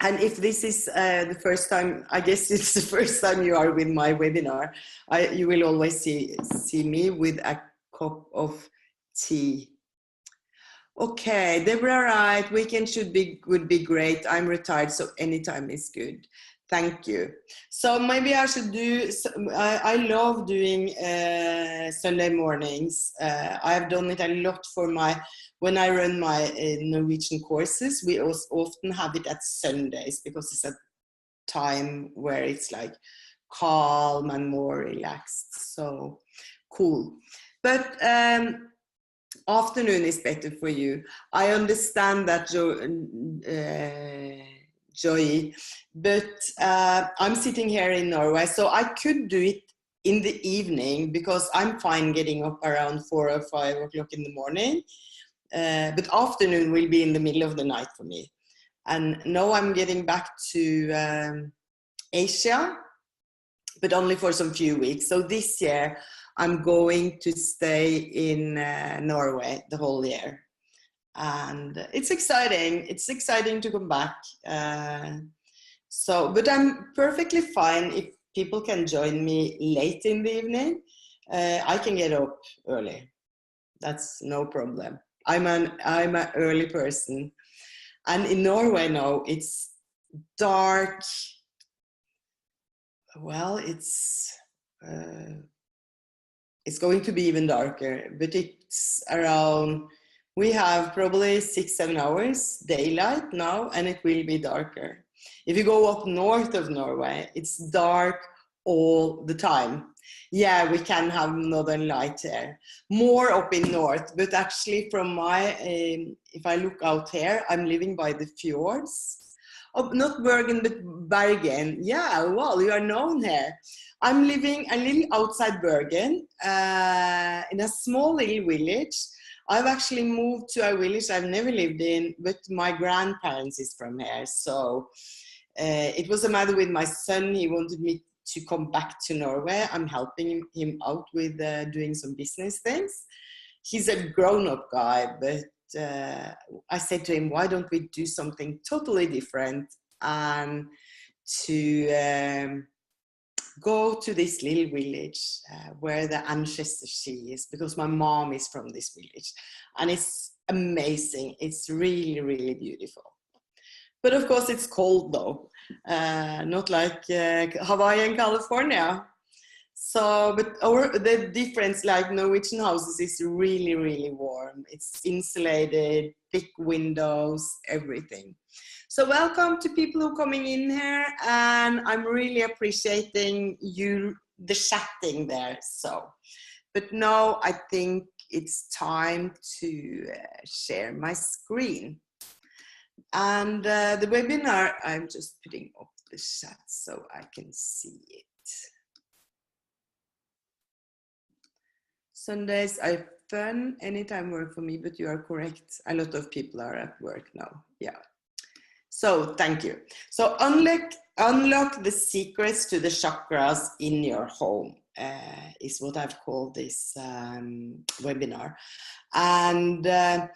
And if this is the first time, I guess it's the first time you are with my webinar, you will always see me with a cup of tea. Okay, Deborah, right, weekend would be great. I'm retired, so anytime is good. Thank you. So maybe I should do, I love doing Sunday mornings. I have done it a lot for when I run my Norwegian courses. We also often have it at Sundays because it's a time where it's like calm and more relaxed. So cool. But afternoon is better for you. I understand that, Joy, but I'm sitting here in Norway, so I could do it in the evening because I'm fine getting up around 4 or 5 o'clock in the morning. But afternoon will be in the middle of the night for me. And now I'm getting back to Asia, but only for some few weeks. So this year I'm going to stay in Norway the whole year. And it's exciting. It's exciting to come back. But I'm perfectly fine if people can join me late in the evening. I can get up early. That's no problem. I'm an early person. And in Norway now, it's dark. Well, it's going to be even darker, but it's around, we have probably 6-7 hours daylight now, and it will be darker. If you go up north of Norway, it's dark all the time. Yeah, we can have northern light there, more up in north, but actually from if I look out here, I'm living by the fjords. Oh, not Bergen, but Bergen. Yeah, well, you are known here. I'm living a little outside Bergen, in a small little village. I've actually moved to a village I've never lived in, but my grandparents is from here. So it was a matter with my son. He wanted me to come back to Norway. I'm helping him out with doing some business things. He's a grown-up guy, but I said to him, why don't we do something totally different and to go to this little village where the ancestor she is, because my mom is from this village, and it's amazing. It's really, really beautiful. But of course it's cold though, not like Hawaii and California. So, but the difference, like Norwegian houses, is really, really warm. It's insulated, big windows, everything. So welcome to people who are coming in here, and I'm really appreciating the chatting there. So, but now I think it's time to share my screen. And the webinar, I'm just putting up the chat so I can see it. Sundays are fun, anytime work for me, but you are correct. A lot of people are at work now, yeah. So thank you. So unlock the secrets to the chakras in your home is what I've called this webinar. And I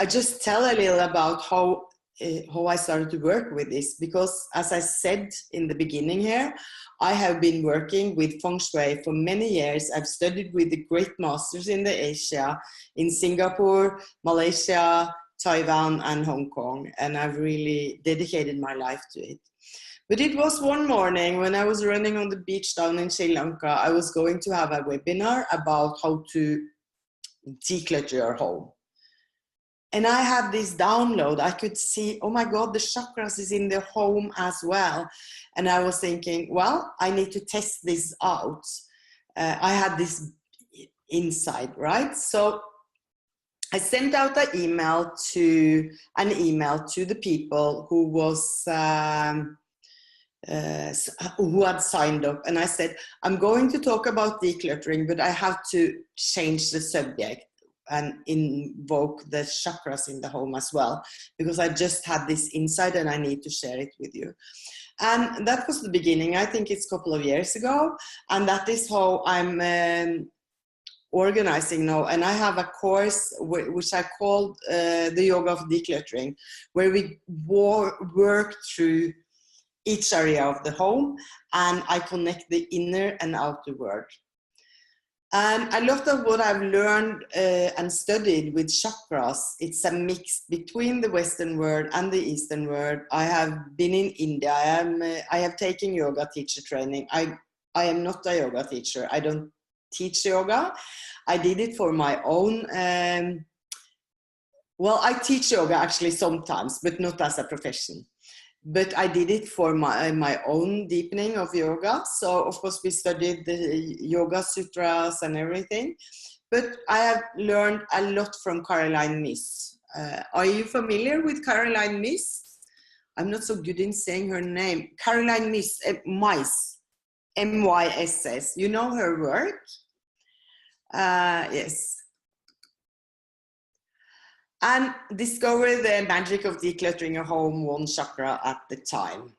just tell a little about how I started to work with this, because as I said in the beginning here, I have been working with Feng Shui for many years. I've studied with the great masters in Asia, in Singapore, Malaysia, Taiwan and Hong Kong, and I've really dedicated my life to it. But it was one morning when I was running on the beach down in Sri Lanka, I was going to have a webinar about how to declutter your home. And I had this download. I could see, oh my God, the chakras is in the home as well. And I was thinking, well, I need to test this out. I had this insight, right? So I sent out an email to the people who had signed up, and I said, I'm going to talk about decluttering, but I have to change the subject and invoke the chakras in the home as well, because I just had this insight and I need to share it with you. And that was the beginning. I think it's a couple of years ago, and that is how I'm organizing now, and I have a course which I called the Yoga of Decluttering, where we work through each area of the home, and I connect the inner and outer world. And a lot of what I've learned and studied with chakras, it's a mix between the Western world and the Eastern world. I have been in India. I have taken yoga teacher training. I am not a yoga teacher. I don't teach yoga. I did it for my own. Well, I teach yoga actually sometimes, but not as a profession. But I did it for my own deepening of yoga. So of course we studied the yoga sutras and everything. But I have learned a lot from Caroline Myss. Are you familiar with Caroline Myss? I'm not so good in saying her name. Caroline Myss, M-Y-S-S. You know her work? Yes. And discover the magic of decluttering your home one chakra at the time.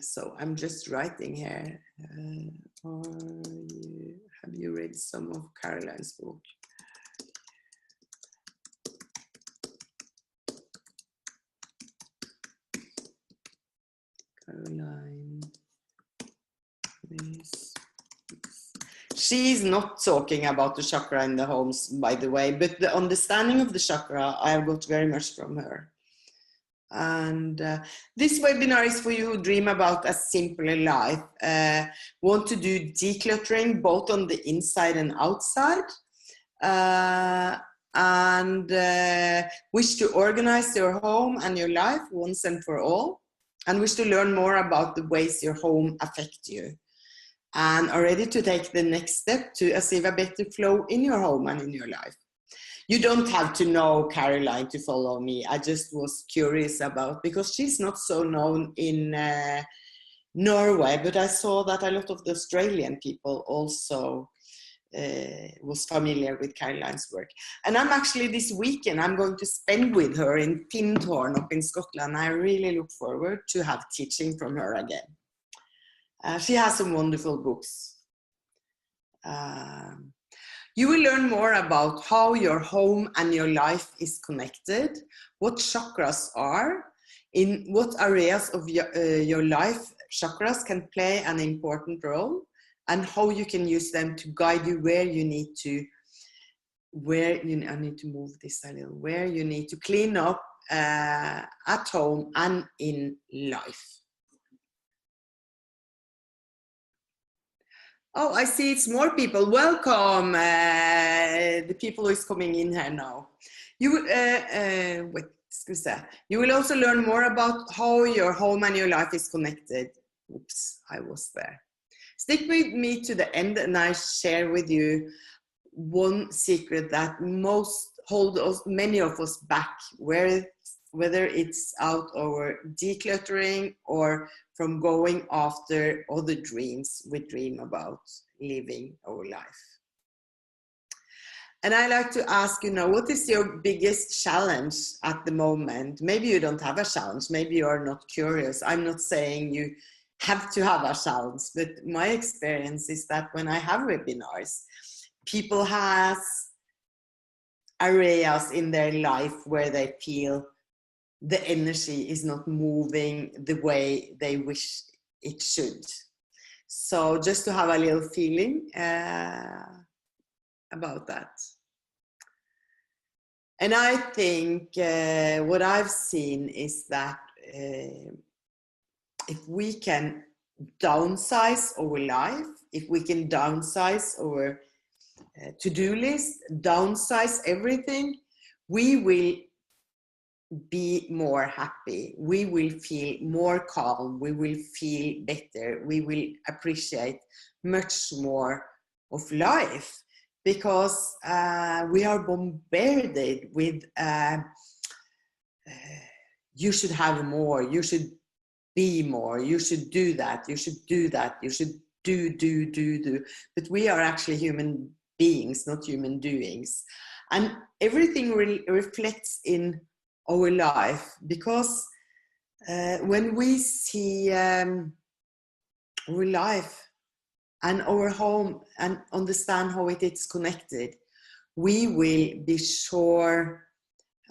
So I'm just writing here. Have you read some of Caroline's book? Caroline. She's not talking about the chakra in the homes, by the way, but the understanding of the chakra I have got very much from her. And this webinar is for you who dream about a simpler life, want to do decluttering both on the inside and outside, and wish to organize your home and your life once and for all, and wish to learn more about the ways your home affects you, and are ready to take the next step to achieve a better flow in your home and in your life. You don't have to know Caroline to follow me. I just was curious about, because she's not so known in Norway, but I saw that a lot of the Australian people also was familiar with Caroline's work. And I'm actually, this weekend, I'm going to spend with her in Tindhorn up in Scotland. I really look forward to have teaching from her again. She has some wonderful books. You will learn more about how your home and your life is connected, what chakras are, in what areas of your life chakras can play an important role, and how you can use them to guide you where you need to, I need to move this a little, where you need to clean up at home and in life. Oh, I see it's more people. Welcome, the people who is coming in here now. You will also learn more about how your home and your life is connected. Oops, I was there. Stick with me to the end, and I share with you one secret that many of us back, whether it's out our decluttering or from going after other dreams we dream about living our life. And I like to ask, what is your biggest challenge at the moment? Maybe you don't have a challenge, maybe you're not curious. I'm not saying you have to have a challenge, but my experience is that when I have webinars, people have areas in their life where they feel the energy is not moving the way they wish it should. So just to have a little feeling about that. And I think what I've seen is that if we can downsize our life, if we can downsize our to-do list, downsize everything, we will be more happy, we will feel more calm, we will feel better, we will appreciate much more of life, because we are bombarded with you should have more, you should be more, you should do that, you should do that, you should do. But we are actually human beings, not human doings. And everything reflects in our life, because when we see our life and our home and understand how it is connected, we will be sure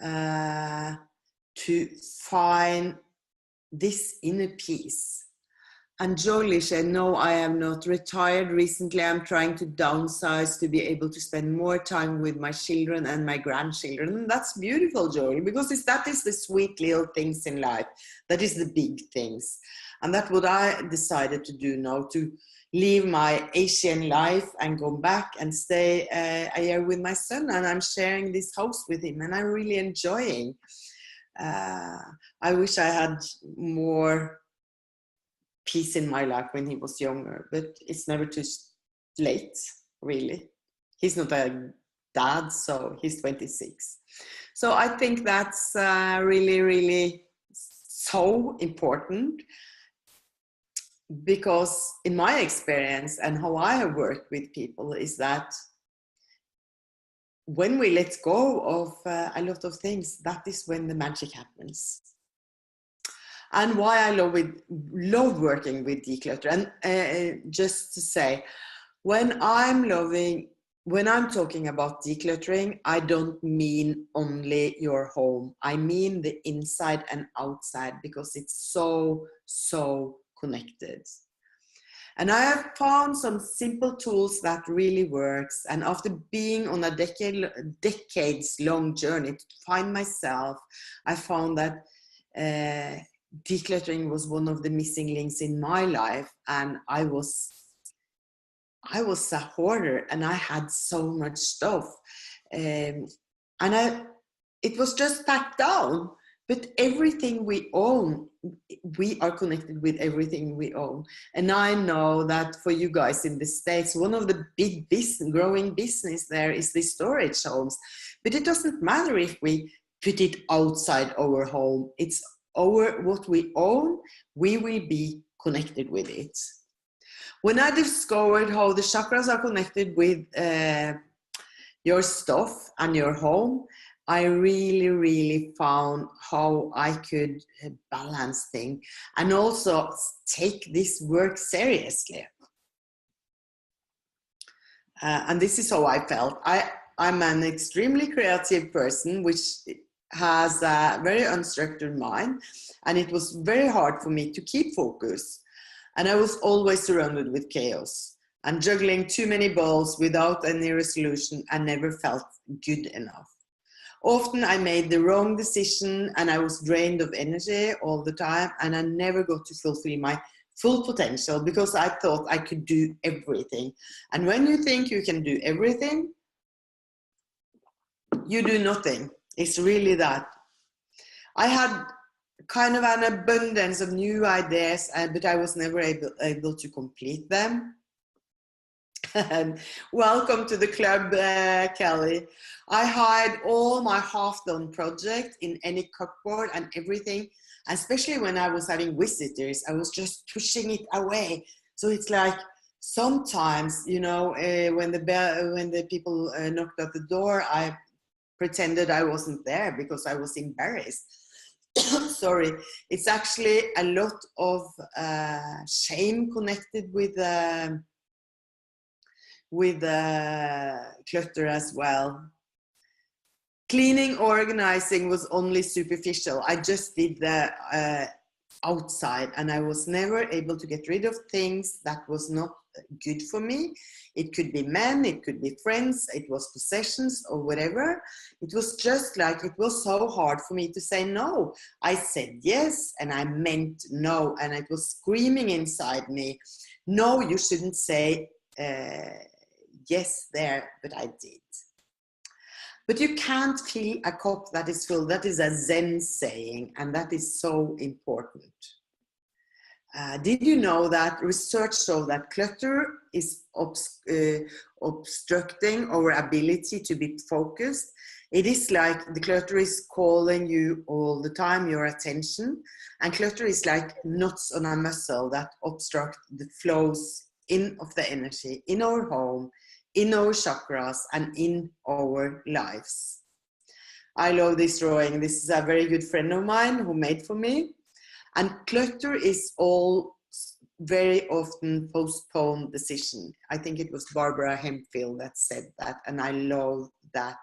to find this inner peace. And Jolie said, no, I am not retired recently. I'm trying to downsize to be able to spend more time with my children and my grandchildren. And that's beautiful, Jolie, because that is the sweet little things in life. That is the big things. And that's what I decided to do now, to leave my Asian life and go back and stay a year with my son. And I'm sharing this house with him, and I'm really enjoying. I wish I had more peace in my life when he was younger, but it's never too late, really. He's not a dad, so he's 26. So I think that's really, really so important, because in my experience and how I have worked with people is that when we let go of a lot of things, that is when the magic happens. And why I love working with declutter. And just to say, when I'm talking about decluttering, I don't mean only your home. I mean the inside and outside, because it's so connected. And I have found some simple tools that really works. And after being on a decades-long journey to find myself, I found that decluttering was one of the missing links in my life. And I was a hoarder, and I had so much stuff. It was just packed down. But everything we own, we are connected with everything we own. And I know that for you guys in the States, one of the big growing business there is the storage homes. But it doesn't matter if we put it outside our home. It's what we own, we will be connected with it. When I discovered how the chakras are connected with your stuff and your home, I really found how I could balance things and also take this work seriously. And this is how I felt. I'm an extremely creative person, which has a very unstructured mind, and it was very hard for me to keep focus. And I was always surrounded with chaos and juggling too many balls without any resolution, and never felt good enough. Often I made the wrong decision, and I was drained of energy all the time, and I never got to fulfill my full potential because I thought I could do everything. And when you think you can do everything, you do nothing. It's really that. I had kind of an abundance of new ideas, but I was never able to complete them. And welcome to the club, Kelly. I hide all my half-done projects in any cupboard and everything, especially when I was having visitors. I was just pushing it away. So it's like sometimes, you know, when the people knocked at the door, I pretended I wasn't there because I was embarrassed. Sorry, it's actually a lot of shame connected with clutter as well. Cleaning, organizing was only superficial. I just did the outside, and I was never able to get rid of things that was not good for me. It could be men, it could be friends, it was possessions or whatever. It was just like, it was so hard for me to say no. I said yes, and I meant no, and it was screaming inside me, no, you shouldn't say yes there, but I did. But you can't fill a cup that is full. That is a Zen saying, and that is so important. Did you know that research shows that clutter is obstructing our ability to be focused? It is like the clutter is calling you all the time, your attention. And clutter is like knots on a muscle that obstruct the flows of the energy in our home, in our chakras, and in our lives. I love this drawing. This is a very good friend of mine who made for me. And clutter is all very often postponed decision. I think it was Barbara Hempfield that said that, and I love that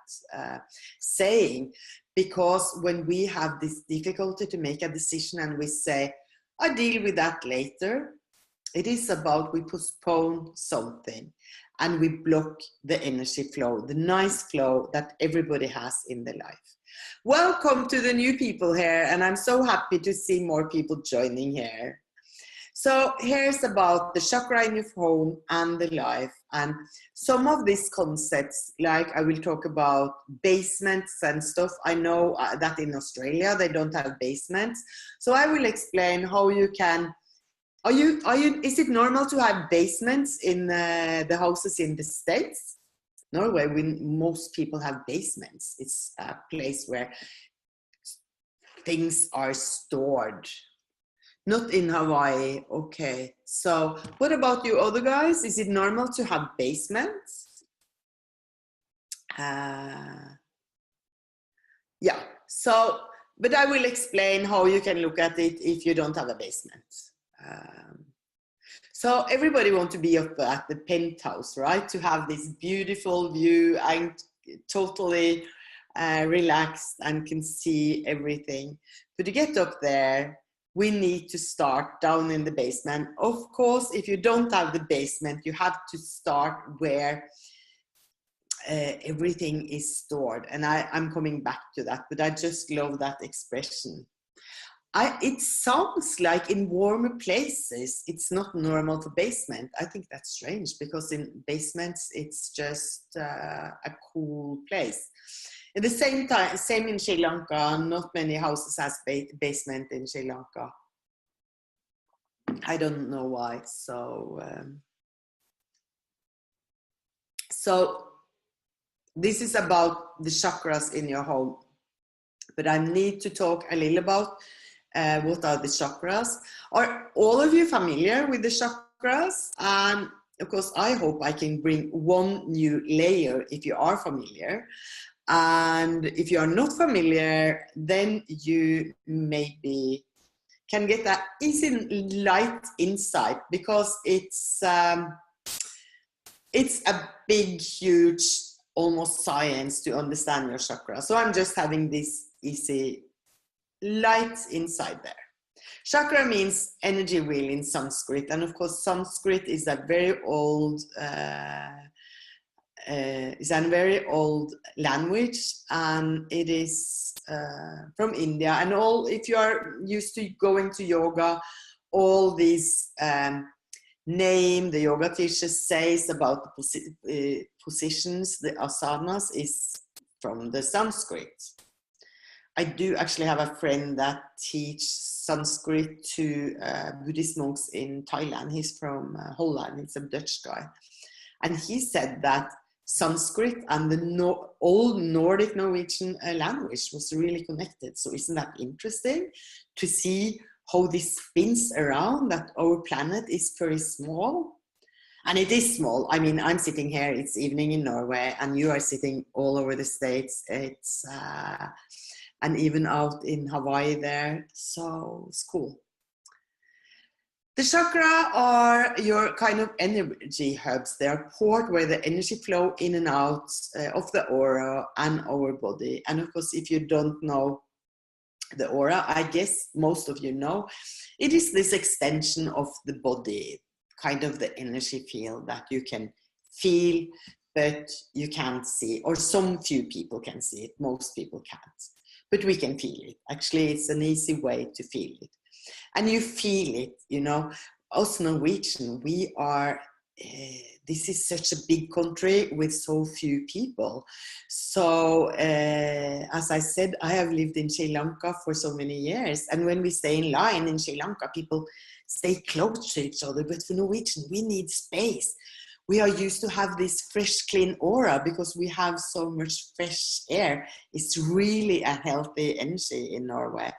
saying, because when we have this difficulty to make a decision and we say, I'll deal with that later, it is about we postpone something and we block the energy flow, the nice flow that everybody has in their life. Welcome to the new people here, and I'm so happy to see more people joining here. So here's about the chakra in your home and the life, and some of these concepts, like I will talk about basements and stuff. I know that in Australia they don't have basements, so I will explain how you can. Is it normal to have basements in the houses in the States? Norway, most people have basements. It's a place where things are stored. Not in Hawaii. Okay. So what about you other guys? Is it normal to have basements? Yeah. So, but I will explain how you can look at it if you don't have a basement. So everybody wants to be up at the penthouse, right? To have this beautiful view and totally relaxed and can see everything. But to get up there, we need to start down in the basement. Of course, if you don't have the basement, you have to start where everything is stored. And I'm coming back to that, but I just love that expression. It sounds like in warmer places, it's not normal for basement. I think that's strange because in basements, it's just a cool place. At the same time, same in Sri Lanka, not many houses has basement in Sri Lanka. I don't know why. So this is about the chakras in your home, but I need to talk a little about what are the chakras. Are all of you familiar with the chakras? And of course, I hope I can bring one new layer if you are familiar. And if you are not familiar, then you maybe can get that easy light insight, because it's a big, huge, almost science to understand your chakra. So I'm just having this easy light inside there. Chakra means energy wheel in Sanskrit, and of course Sanskrit is a very old language, and it is from India. And if you are used to going to yoga, all these name the yoga teacher says about the positions, the asanas, is from the Sanskrit. I do actually have a friend that teaches Sanskrit to Buddhist monks in Thailand. He's from Holland. He's a Dutch guy. And he said that Sanskrit and the old Nordic Norwegian language was really connected. So isn't that interesting to see how this spins around, that our planet is very small? And it is small. I mean, I'm sitting here, it's evening in Norway, and you are sitting all over the States. It's and even out in Hawaii there. So it's cool. The chakra are your kind of energy hubs. They are port where the energy flow in and out of the aura and our body. And of course, if you don't know the aura, I guess most of you know, it is this extension of the body, kind of the energy field that you can feel, but you can't see, or some few people can see it, most people can't. But we can feel it. Actually, it's an easy way to feel it. And you feel it, you know. Us Norwegian, we are, this is such a big country with so few people. So, as I said, I have lived in Sri Lanka for so many years. And when we stay in line in Sri Lanka, people stay close to each other. But for Norwegian, we need space. We are used to have this fresh, clean aura because we have so much fresh air. It's really a healthy energy in Norway.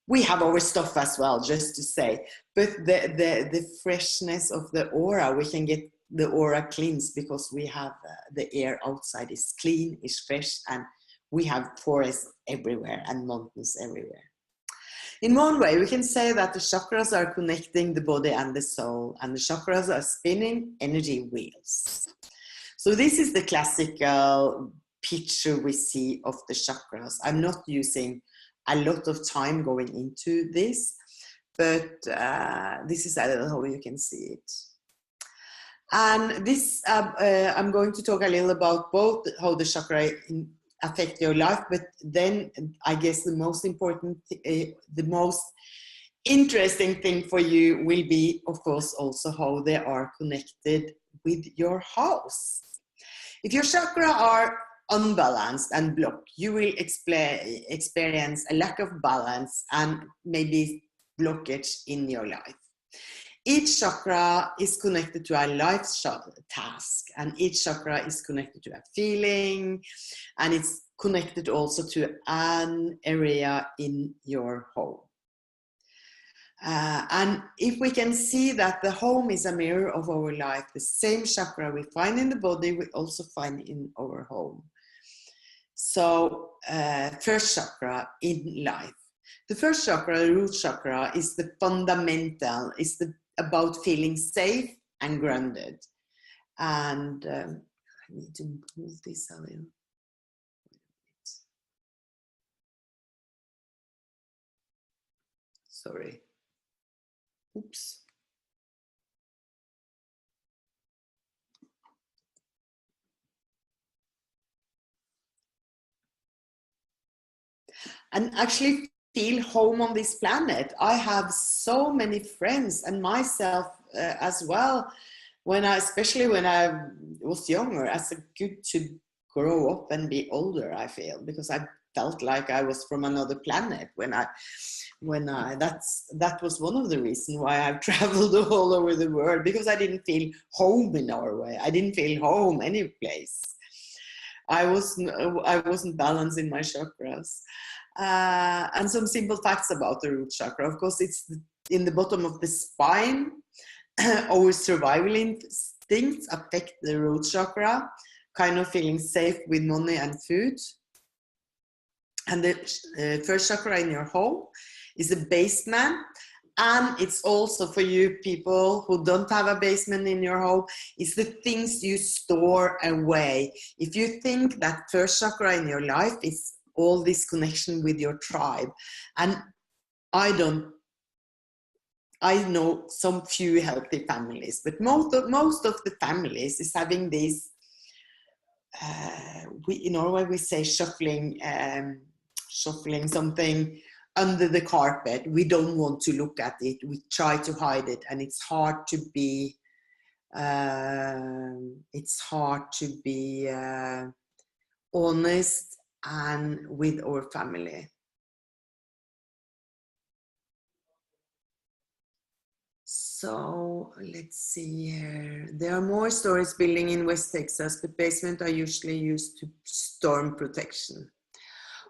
We have our stuff as well, just to say. But the freshness of the aura, we can get the aura cleansed because we have the air outside is clean, is fresh, and we have forests everywhere and mountains everywhere. In one way, we can say that the chakras are connecting the body and the soul, and the chakras are spinning energy wheels. So this is the classical picture we see of the chakras. I'm not using a lot of time going into this, but this is how you can see it. And this, I'm going to talk a little about both how the chakra affect your life, but then I guess the most important, the most interesting thing for you will be, of course, also how they are connected with your house. If your chakra are unbalanced and blocked, you will experience a lack of balance and maybe blockage in your life. Each chakra is connected to a life task, and each chakra is connected to a feeling, and it's connected also to an area in your home. And if we can see that the home is a mirror of our life, the same chakra we find in the body, we also find in our home. So first chakra in life. The first chakra, the root chakra, is the fundamental, is about feeling safe and grounded. And I need to move this a little. Sorry. Oops. And actually feel home on this planet. I have so many friends, and myself as well, especially when I was younger, as a good to grow up and be older, I feel, because I felt like I was from another planet that was one of the reasons why I've traveled all over the world, because I didn't feel home in Norway. I didn't feel home any place. I wasn't balanced in my chakras. And some simple facts about the root chakra. Of course, it's in the bottom of the spine. Our survival instincts affect the root chakra, kind of feeling safe with money and food. And the first chakra in your home is the basement. And it's also for you people who don't have a basement in your home, it's the things you store away. If you think that first chakra in your life is all this connection with your tribe, and I know some few healthy families, but most of the families is having this, in Norway we say shuffling something under the carpet. We don't want to look at it. We try to hide it, and it's hard to be honest and with our family. So let's see here. There are more storage buildings in West Texas, but basements are usually used to storm protection.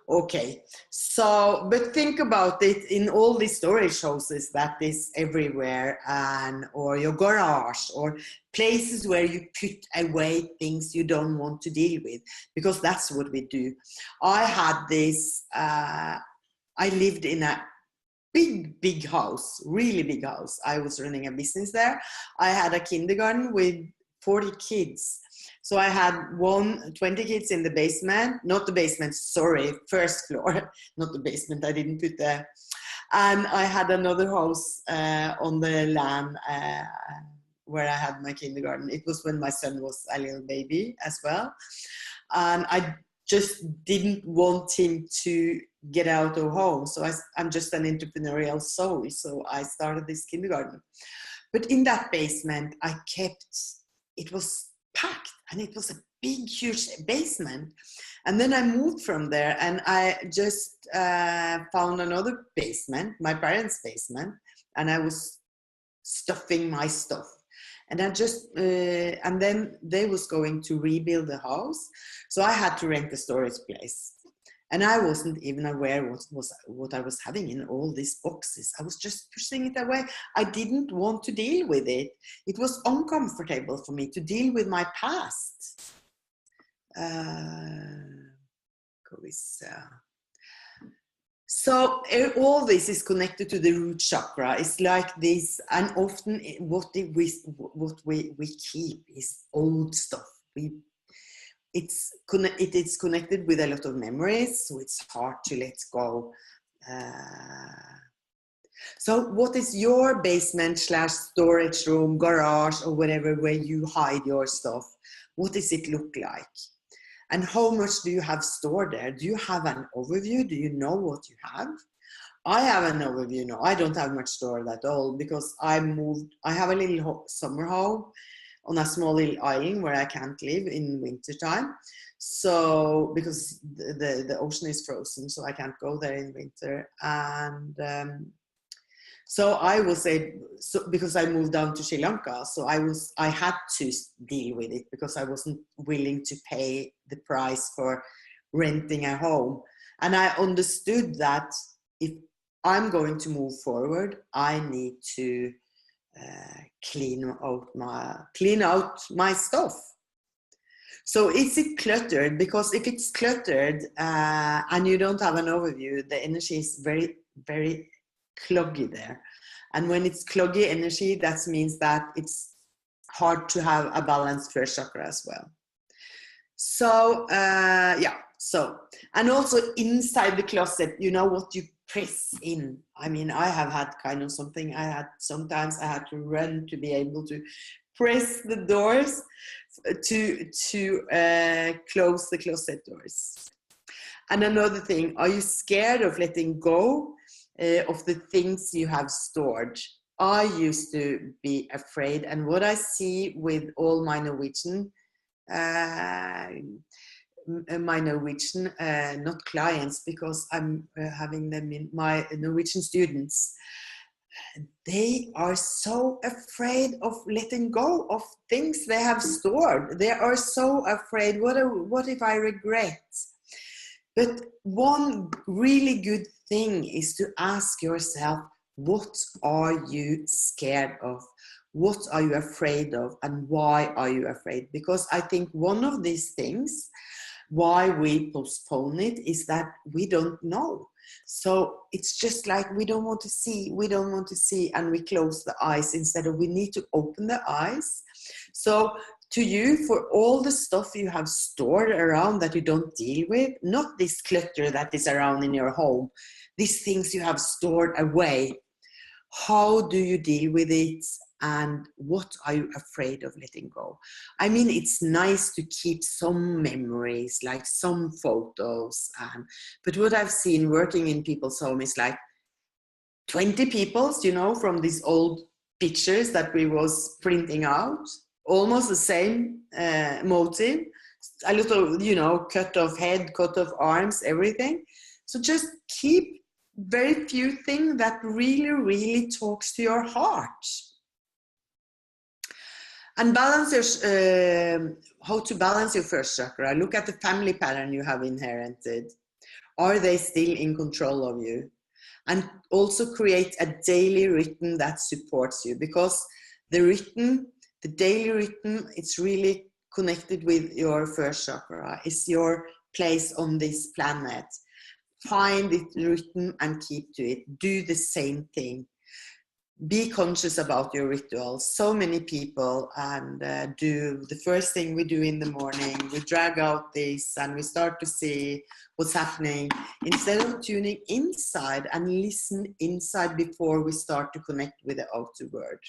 Okay, so, but think about it, in all these storage houses that is everywhere, or your garage, or places where you put away things you don't want to deal with, because that's what we do. I had this, I lived in a big house, really big house. I was running a business there. I had a kindergarten with 40 kids. So I had 20 kids in the basement, not the basement, sorry, first floor, not the basement, I didn't put there. And I had another house on the land where I had my kindergarten. It was when my son was a little baby as well. And I just didn't want him to get out of home. So I'm just an entrepreneurial soul. So I started this kindergarten. But in that basement, it was packed, and it was a big, huge basement. And then I moved from there, and I just found another basement, my parents' basement, and I was stuffing my stuff. And and then they was going to rebuild the house, so I had to rent a storage place. And I wasn't even aware what I was having in all these boxes. I was just pushing it away. I didn't want to deal with it. It was uncomfortable for me to deal with my past. So all this is connected to the root chakra. It's like this, and often what we keep is old stuff. it is connected with a lot of memories, so it's hard to let go. So what is your basement / storage room, garage, or whatever, where you hide your stuff? What does it look like? And how much do you have stored there? Do you have an overview? Do you know what you have? I have an overview now. I don't have much stored at all because I have a little summer home on a small little island where I can't live in winter time. So, because the ocean is frozen, so I can't go there in winter. And so I will say, so because I moved down to Sri Lanka, so I had to deal with it because I wasn't willing to pay the price for renting a home. And I understood that if I'm going to move forward, I need to clean out my stuff. So is it cluttered? Because if it's cluttered and you don't have an overview, the energy is very, very cloggy there. And when it's cloggy energy, that means that it's hard to have a balanced first chakra as well. So and also inside the closet, you know what you press in. I mean, I have had kind of something. Sometimes I had to run to be able to press the doors to close the closet doors. And another thing, are you scared of letting go of the things you have stored? I used to be afraid, and what I see with all my Norwegian not clients, because I'm having them in my Norwegian students, they are so afraid of letting go of things they have stored. They are so afraid, what if I regret? But one really good thing is to ask yourself, what are you scared of? What are you afraid of? And why are you afraid? Because I think one of these things, why we postpone it, is that we don't know. So it's just like we don't want to see, and we close the eyes instead of we need to open the eyes. So to you, for all the stuff you have stored around that you don't deal with, not this clutter that is around in your home, these things you have stored away, how do you deal with it? And what are you afraid of letting go? I mean, it's nice to keep some memories, like some photos. But what I've seen working in people's home is like 20 people's, from these old pictures that we was printing out, almost the same motive, a little, cut off head, cut off arms, everything. So just keep very few things that really, really talks to your heart. And balance how to balance your first chakra. Look at the family pattern you have inherited. Are they still in control of you? And also create a daily rhythm that supports you, because the daily rhythm, it's really connected with your first chakra. It's your place on this planet. Find the rhythm and keep to it. Do the same thing. Be conscious about your rituals. So many people do the first thing we do in the morning, we drag out this and we start to see what's happening instead of tuning inside and listen inside before we start to connect with the outer world.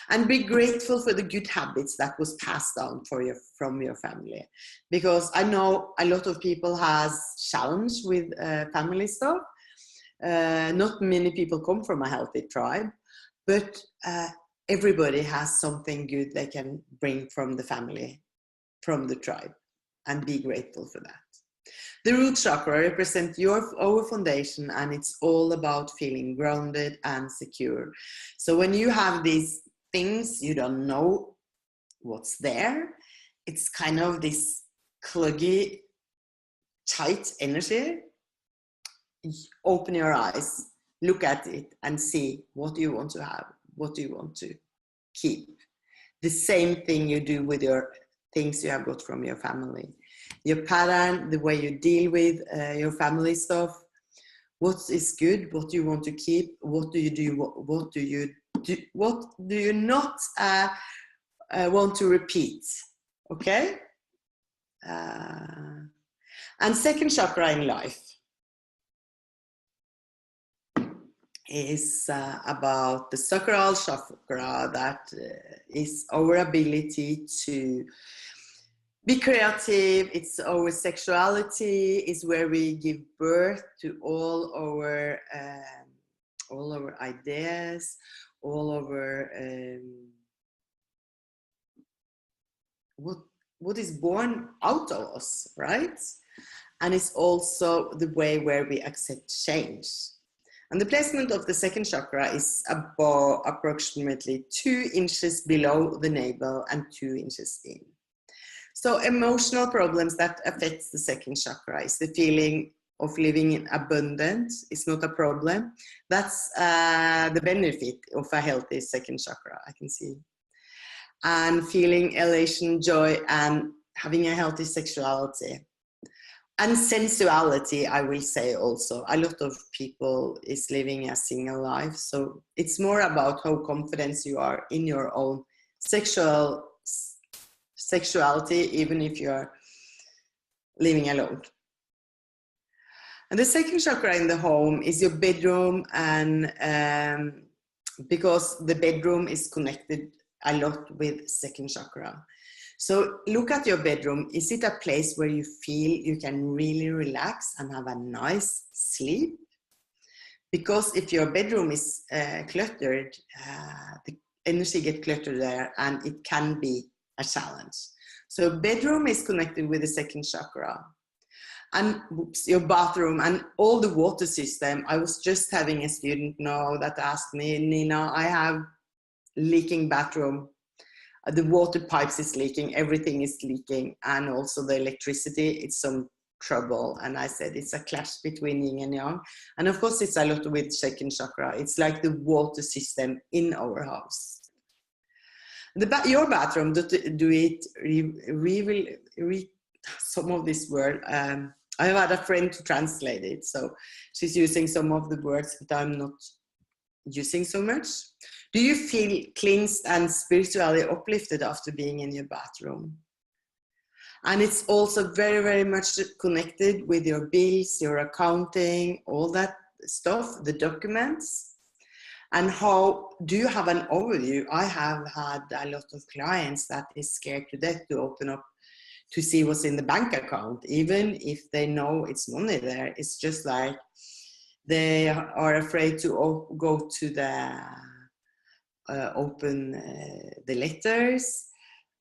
And be grateful for the good habits that was passed down from your family, because I know a lot of people has challenge with family stuff. Not many people come from a healthy tribe, but everybody has something good they can bring from the family, from the tribe, and be grateful for that. The root chakra represents our foundation, and it's all about feeling grounded and secure. So when you have these things, you don't know what's there, it's kind of this cluggy, tight energy. Open your eyes, look at it and see what you want to have, what you want to keep. The same thing you do with your things you have got from your family. Your pattern, the way you deal with your family stuff, what is good, what do you want to keep, what do you do, what do you not want to repeat. Okay? And second chakra in life is about the sacral chakra, that is our ability to be creative. It's our sexuality, is where we give birth to all our ideas, all our what is born out of us, right? And it's also the way where we accept change. And the placement of the second chakra is about approximately 2 inches below the navel and 2 inches in. So emotional problems that affect the second chakra is the feeling of living in abundance. It's not a problem. That's the benefit of a healthy second chakra, I can see. And feeling elation, joy, and having a healthy sexuality. And sensuality, I will say also. A lot of people is living a single life. So it's more about how confident you are in your own sexuality, even if you're living alone. And the second chakra in the home is your bedroom, and because the bedroom is connected a lot with second chakra. So look at your bedroom. Is it a place where you feel you can really relax and have a nice sleep? Because if your bedroom is cluttered, the energy gets cluttered there, and it can be a challenge. So bedroom is connected with the second chakra. And your bathroom and all the water system. I was just having a student now that asked me, Nina, I have leaking bathroom. The water pipes is leaking, everything is leaking, and also the electricity, it's some trouble. And I said, it's a clash between yin and yang. And of course, it's a lot with second chakra. It's like the water system in our house. Your bathroom, do it read some of this word. I have had a friend to translate it, so she's using some of the words that I'm not using so much. Do you feel cleansed and spiritually uplifted after being in your bathroom? And it's also very, very much connected with your bills, your accounting, all that stuff, the documents. And how do you have an overview? I have had a lot of clients that is scared to death to open up to see what's in the bank account, even if they know it's money there. It's just like they are afraid to go to the open the letters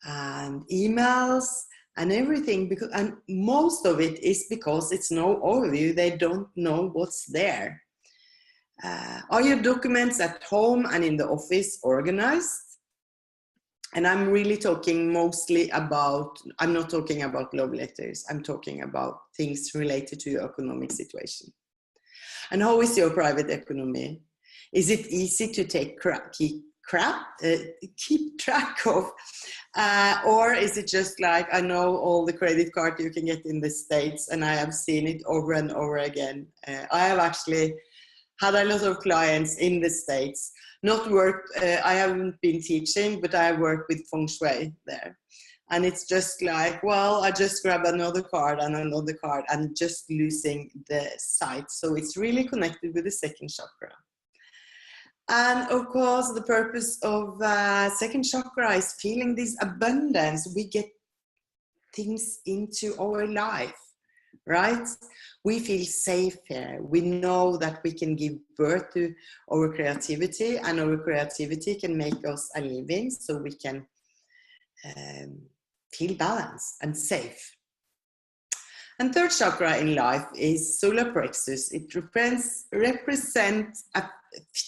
and emails and everything, because, and most of it is because it's no overview. They don't know what's there. Are your documents at home and in the office organized? And I'm really talking mostly about, I'm not talking about love letters. I'm talking about things related to your economic situation. And how is your private economy? Is it easy to keep track of? Or is it just like, I know all the credit card you can get in the States, and I have seen it over and over again. I have actually had a lot of clients in the States, not worked, I haven't been teaching, but I work with feng shui there. And it's just like, well, I just grab another card and just losing the sight. So it's really connected with the second chakra. And of course, the purpose of second chakra is feeling this abundance. We get things into our life, right? We feel safe here. We know that we can give birth to our creativity, and our creativity can make us a living, so we can feel balanced and safe. And third chakra in life is solar plexus. It represents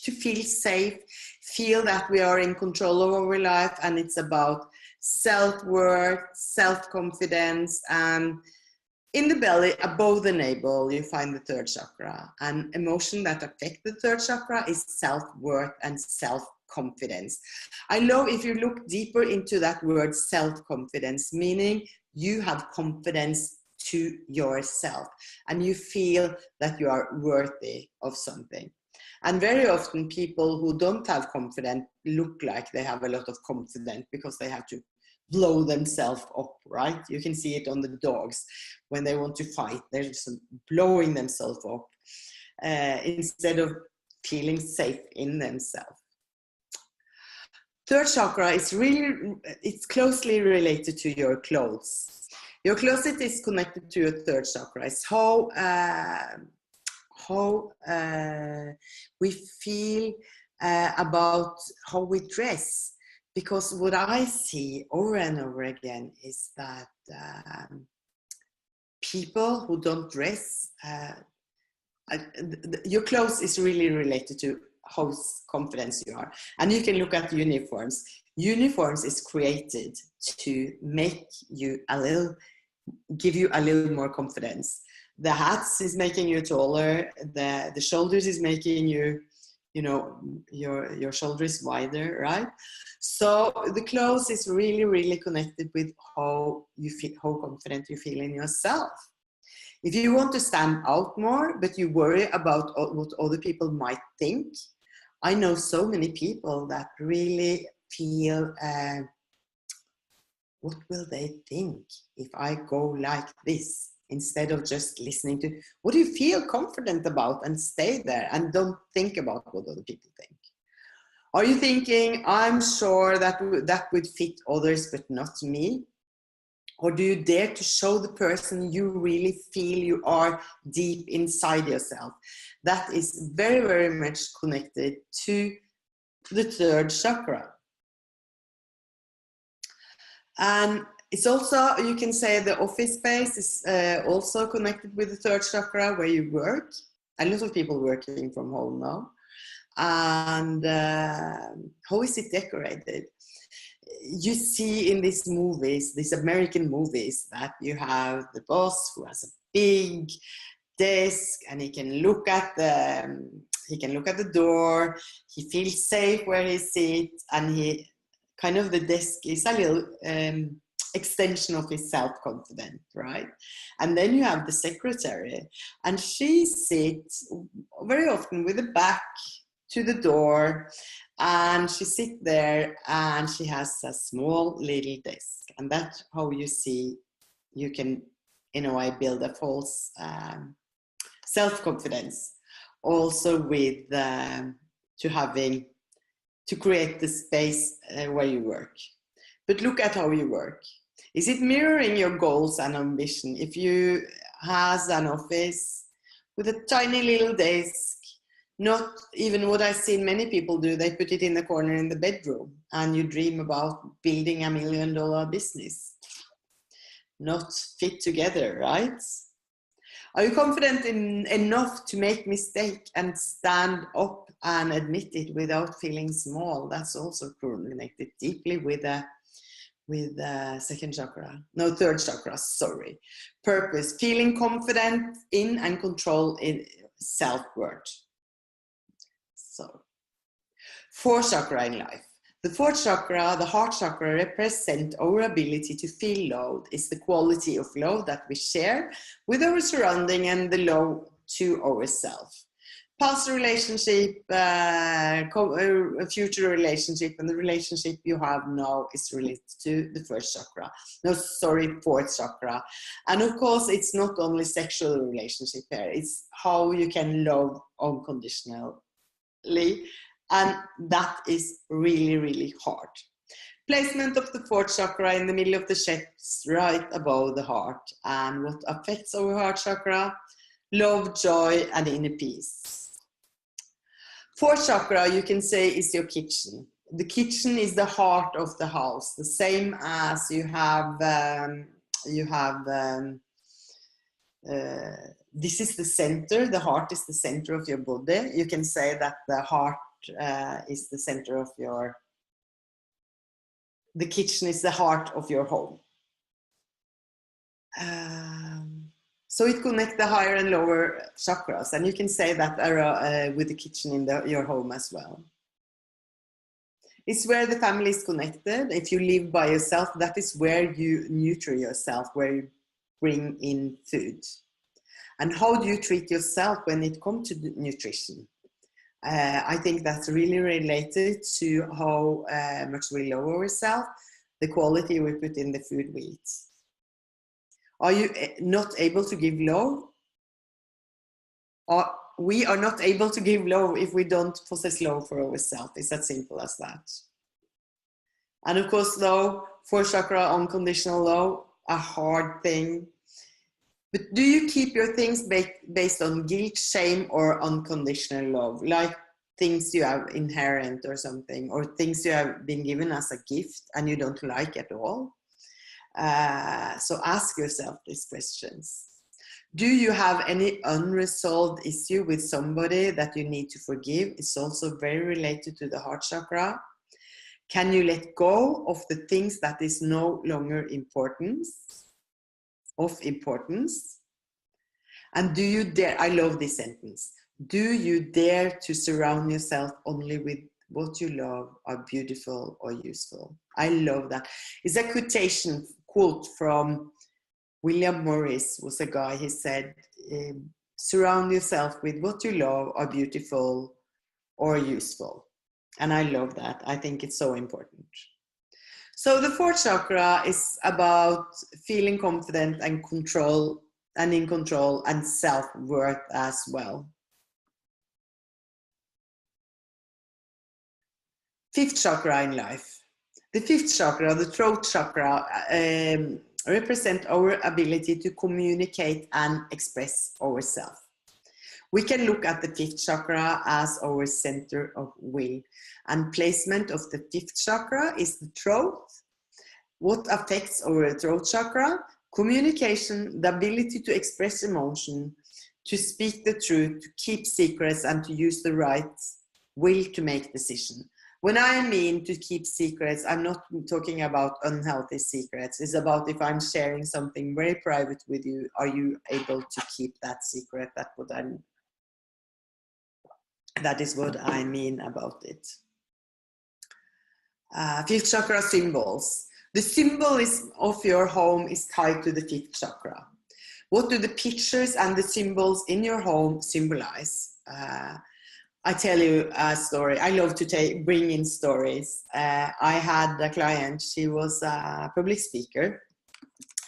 to feel safe, feel that we are in control of our life, and it's about self-worth, self-confidence, and in the belly, above the navel, you find the third chakra. And emotion that affect the third chakra is self-worth and self-confidence. I love if you look deeper into that word self-confidence, meaning you have confidence to yourself and you feel that you are worthy of something. And very often people who don't have confidence look like they have a lot of confidence because they have to blow themselves up, right? You can see it on the dogs when they want to fight. They're just blowing themselves up instead of feeling safe in themselves. Third chakra is it's closely related to your clothes. Your closet is connected to your third chakra. It's how we feel about how we dress. Because what I see over and over again is that people who don't dress, your clothes is really related to how confident you are. And you can look at uniforms. Uniforms is created to make you give you a little more confidence. The hats is making you taller. The shoulders is making you, your shoulder is wider, right? So the clothes is really, really connected with how you feel, how confident you feel in yourself. If you want to stand out more, but you worry about what other people might think, I know so many people that really feel, what will they think if I go like this? Instead of just listening to what do you feel confident about and stay there and don't think about what other people think. Are you thinking, I'm sure that would fit others but not me? Or do you dare to show the person you really feel you are deep inside yourself? That is very, very much connected to the third chakra. And it's also, you can say the office space is also connected with the third chakra where you work. A lot of people working from home now. And how is it decorated? You see in these movies, these American movies, that you have the boss who has a big desk and he can look at the door. He feels safe where he sits, and the desk is a little extension of his self-confidence, right? And then you have the secretary, and she sits very often with the back to the door, and she sits there and she has a small little desk. And that's how you see you can, in a way, build a false self-confidence. Also with to create the space where you work. But look at how you work. Is it mirroring your goals and ambition? If you has an office with a tiny little desk, not even what I've seen many people do, they put it in the corner in the bedroom, and you dream about building $1 million business. Not fit together, right? Are you confident enough to make mistake and stand up and admit it without feeling small? That's also connected deeply with third chakra, sorry. Purpose, feeling confident in and control in self-worth. So, fourth chakra in life. The fourth chakra, the heart chakra, represents our ability to feel love. It's the quality of love that we share with our surrounding and the love to ourselves. Past relationship, future relationship, and the relationship you have now is related to the fourth chakra. And of course, it's not only sexual relationship here, it's how you can love unconditionally. And that is really, really hard. Placement of the fourth chakra in the middle of the chest, right above the heart. And what affects our heart chakra? Love, joy, and inner peace. Fourth chakra, you can say, is your kitchen. The kitchen is the heart of the house, the same as you have. This is the center. The heart is the center of your body. You can say that the heart is the center of the kitchen is the heart of your home. So it connects the higher and lower chakras, and you can say that with the kitchen in your home as well. It's where the family is connected. If you live by yourself, that is where you nurture yourself, where you bring in food. And how do you treat yourself when it comes to nutrition? I think that's really related to how much we love ourselves, the quality we put in the food we eat. Are you not able to give love? Or we are not able to give love if we don't possess love for ourselves. It's as simple as that. And of course, love, fourth chakra, unconditional love, a hard thing. But do you keep your things based on guilt, shame, or unconditional love? Like things you have inherent or something, or things you have been given as a gift and you don't like at all? So ask yourself these questions. Do you have any unresolved issue with somebody that you need to forgive? It's also very related to the heart chakra. Can you let go of the things that is no longer of importance? And do you dare, I love this sentence, do you dare to surround yourself only with what you love, are beautiful or useful? I love that. It's a quote from William Morris, was a guy, he said, surround yourself with what you love, are beautiful or useful. And I love that. I think it's so important. So the fourth chakra is about feeling confident and in control and self-worth as well. Fifth chakra in life. The fifth chakra, the throat chakra, represent our ability to communicate and express ourselves. We can look at the fifth chakra as our center of will, and placement of the fifth chakra is the throat. What affects our throat chakra? Communication, the ability to express emotion, to speak the truth, to keep secrets, and to use the right will to make decisions. When I mean to keep secrets, I'm not talking about unhealthy secrets. It's about if I'm sharing something very private with you, are you able to keep that secret? That is what I mean about it. Fifth chakra symbols. The symbol of your home is tied to the fifth chakra. What do the pictures and the symbols in your home symbolize? I tell you a story. I love to bring in stories. I had a client, she was a public speaker.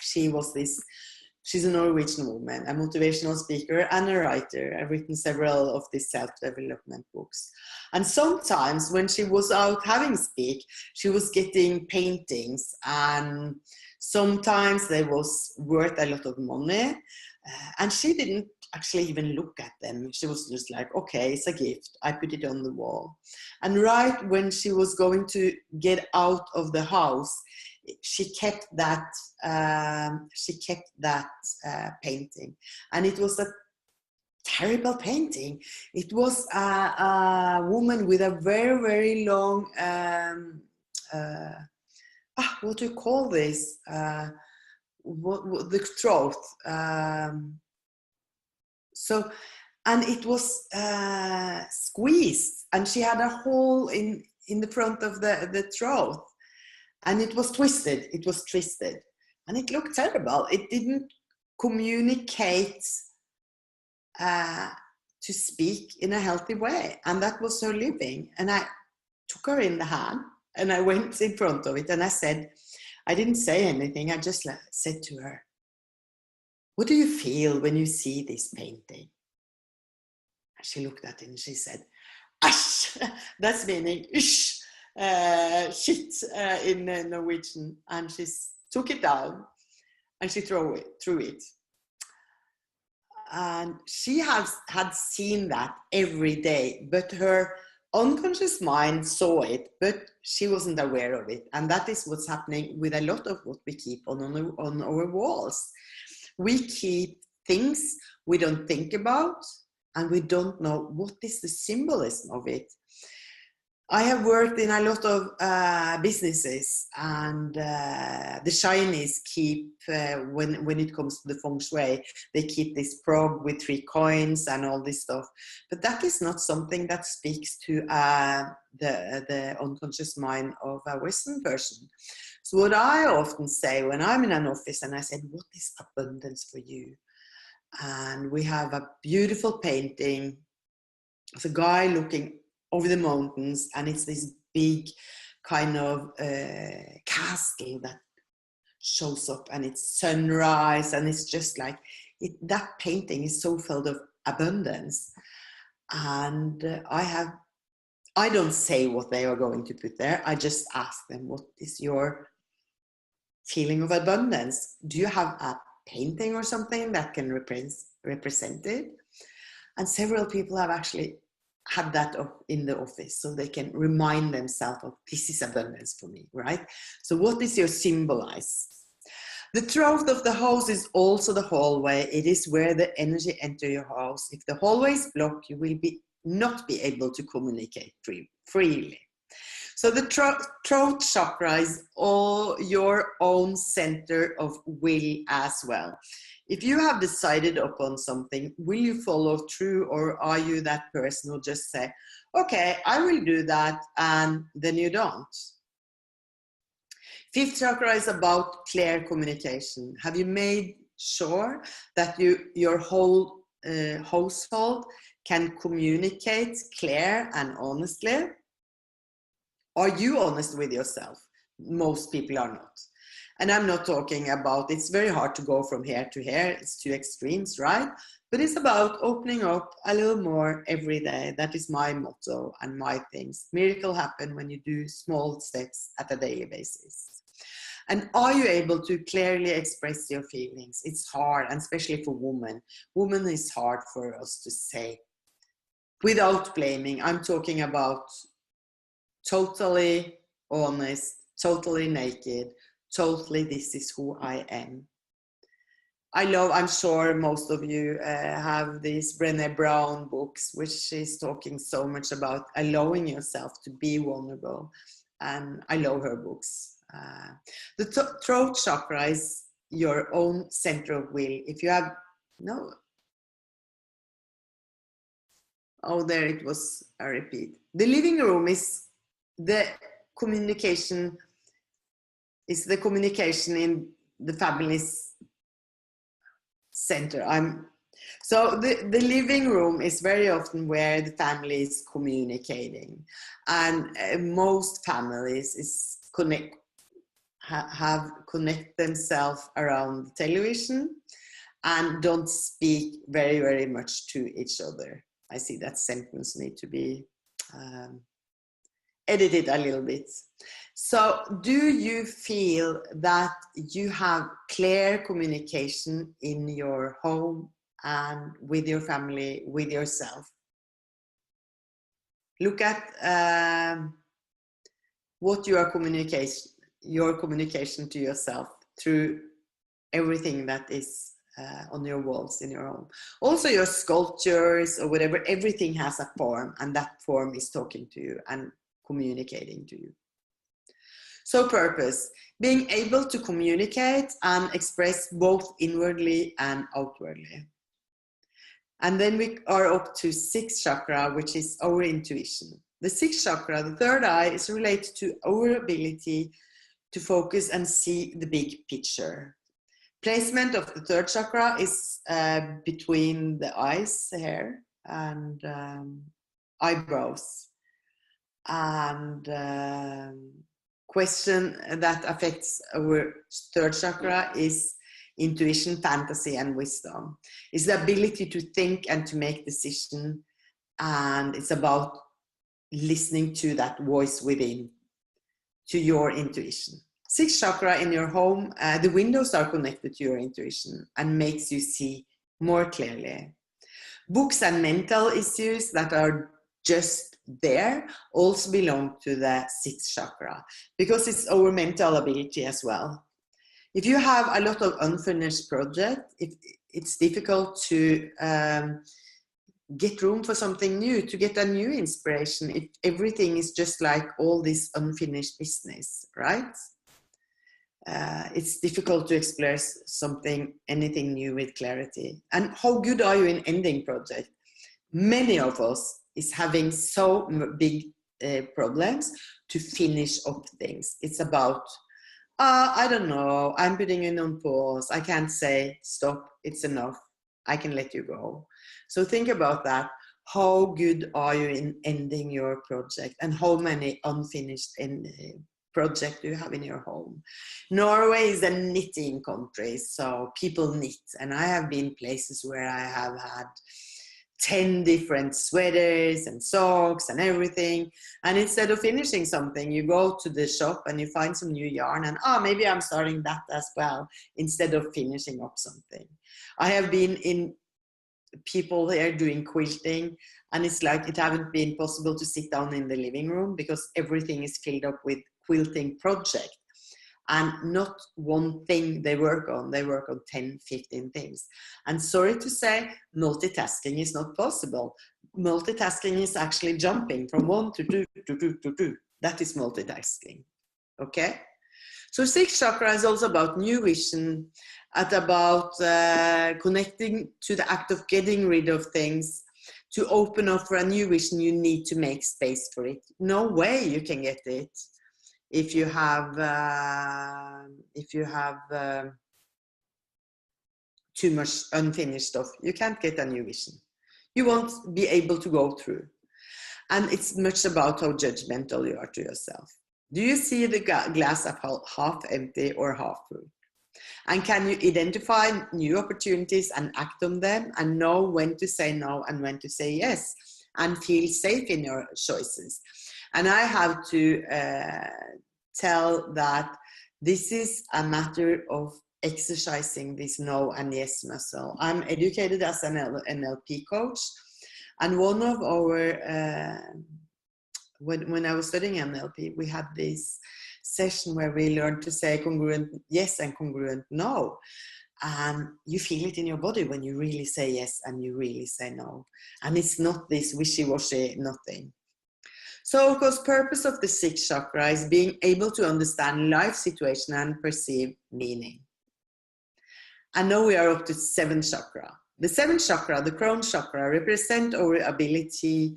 She's a Norwegian woman, a motivational speaker and a writer. I've written several of these self-development books. And sometimes when she was out having speak, she was getting paintings, and sometimes they was worth a lot of money. And she didn't actually even look at them. She was just like, okay, it's a gift. I put it on the wall. And right when she was going to get out of the house, she kept that painting, and it was a terrible painting. It was a woman with a very, very long what do you call this? What the throat. And it was squeezed, and she had a hole in the front of the throat. And it was twisted, and it looked terrible. It didn't communicate to speak in a healthy way, and that was her living. And I took her in the hand, and I went in front of it, and I said, I didn't say anything, I just said to her, what do you feel when you see this painting? And she looked at it and she said, ash, that's meaning, ish. Shit in Norwegian, and she took it down and she threw it. And she had seen that every day, but her unconscious mind saw it, but she wasn't aware of it. And that is what's happening with a lot of what we keep on our walls. We keep things we don't think about, and we don't know what is the symbolism of it. I have worked in a lot of businesses, and the Chinese keep, when it comes to the feng shui, they keep this probe with 3 coins and all this stuff. But that is not something that speaks to the unconscious mind of a Western person. So what I often say when I'm in an office and I said, what is abundance for you? And we have a beautiful painting of a guy looking over the mountains, and it's this big kind of castle that shows up, and it's sunrise, and it's just like that painting is so filled of abundance. And I don't say what they are going to put there. I just ask them, what is your feeling of abundance? Do you have a painting or something that can represent it? And several people have actually had that in the office, so they can remind themselves of, this is abundance for me, right? So what is your symbolise? The throat of the house is also the hallway. It is where the energy enters your house. If the hallway is blocked, you will not be able to communicate freely. So the throat chakra is all your own center of will as well. If you have decided upon something, will you follow through, or are you that person who just say, okay, I will do that, and then you don't? Fifth chakra is about clear communication. Have you made sure that your whole household can communicate clear and honestly? Are you honest with yourself? Most people are not. And I'm not talking about, it's very hard to go from here to here. It's two extremes, right? But it's about opening up a little more every day. That is my motto and my things. Miracle happen when you do small steps at a daily basis. And are you able to clearly express your feelings? It's hard, and especially for women. Women is hard for us to say without blaming. I'm talking about totally honest, totally naked, totally this is who I am. I'm sure most of you have these Brené Brown books, which is talking so much about allowing yourself to be vulnerable. And I love her books. The throat chakra is your own center of will. If you have, no. Oh, there it was a repeat. The living room is the communication in the family's center. So the living room is very often where the family is communicating, and most families have connect themselves around the television and don't speak very, very much to each other. I see that sentence need to be edited a little bit. So do you feel that you have clear communication in your home and with your family, with yourself? Look at what your communication to yourself through everything that is on your walls in your home. Also your sculptures or whatever, everything has a form, and that form is talking to you and communicating to you. So purpose, being able to communicate and express both inwardly and outwardly. And then we are up to sixth chakra, which is our intuition. The sixth chakra, the third eye, is related to our ability to focus and see the big picture. Placement of the third chakra is between the eyes here and eyebrows. And question that affects our third chakra is intuition, fantasy, and wisdom. It's the ability to think and to make decisions, and it's about listening to that voice within, to your intuition. Sixth chakra in your home, the windows are connected to your intuition and makes you see more clearly. Books and mental issues that are just there also belong to the sixth chakra, because it's our mental ability as well. If you have a lot of unfinished projects, it's difficult to get room for something new, to get a new inspiration, if everything is just like all this unfinished business, right? It's difficult to express anything new with clarity. And how good are you in ending project? Many of us is having so big problems to finish up things. It's about, I don't know, I'm putting it on pause. I can't say, stop, it's enough. I can let you go. So think about that. how good are you in ending your project, and how many unfinished projects do you have in your home. Norway is a knitting country, so people knit, and I have been places where I have had 10 different sweaters and socks and everything, and instead of finishing something, you go to the shop and you find some new yarn, and maybe I'm starting that as well, instead of finishing up something. I have been in people there doing quilting, and it's like it haven't been possible to sit down in the living room because everything is filled up with quilting project, and not one thing they work on. They work on 10, 15 things. And sorry to say, multitasking is not possible. Multitasking is actually jumping from one to two to two to two. That is multitasking. Okay? So sixth chakra is also about new vision, about connecting to the act of getting rid of things. To open up for a new vision, you need to make space for it. No way you can get it if you have too much unfinished stuff. You can't get a new vision. You won't be able to go through. And it's much about how judgmental you are to yourself. Do you see the glass half empty or half full? And can you identify new opportunities and act on them, and know when to say no and when to say yes, and feel safe in your choices? And I have to tell that this is a matter of exercising this no and yes muscle. I'm educated as an NLP coach, and one of our when I was studying NLP, we had this session where we learned to say congruent yes and congruent no. And you feel it in your body when you really say yes and you really say no. And it's not this wishy-washy nothing. So, of course, purpose of the sixth chakra is being able to understand life situation and perceive meaning. And now we are up to seventh chakra. The seventh chakra, the crown chakra, represent our ability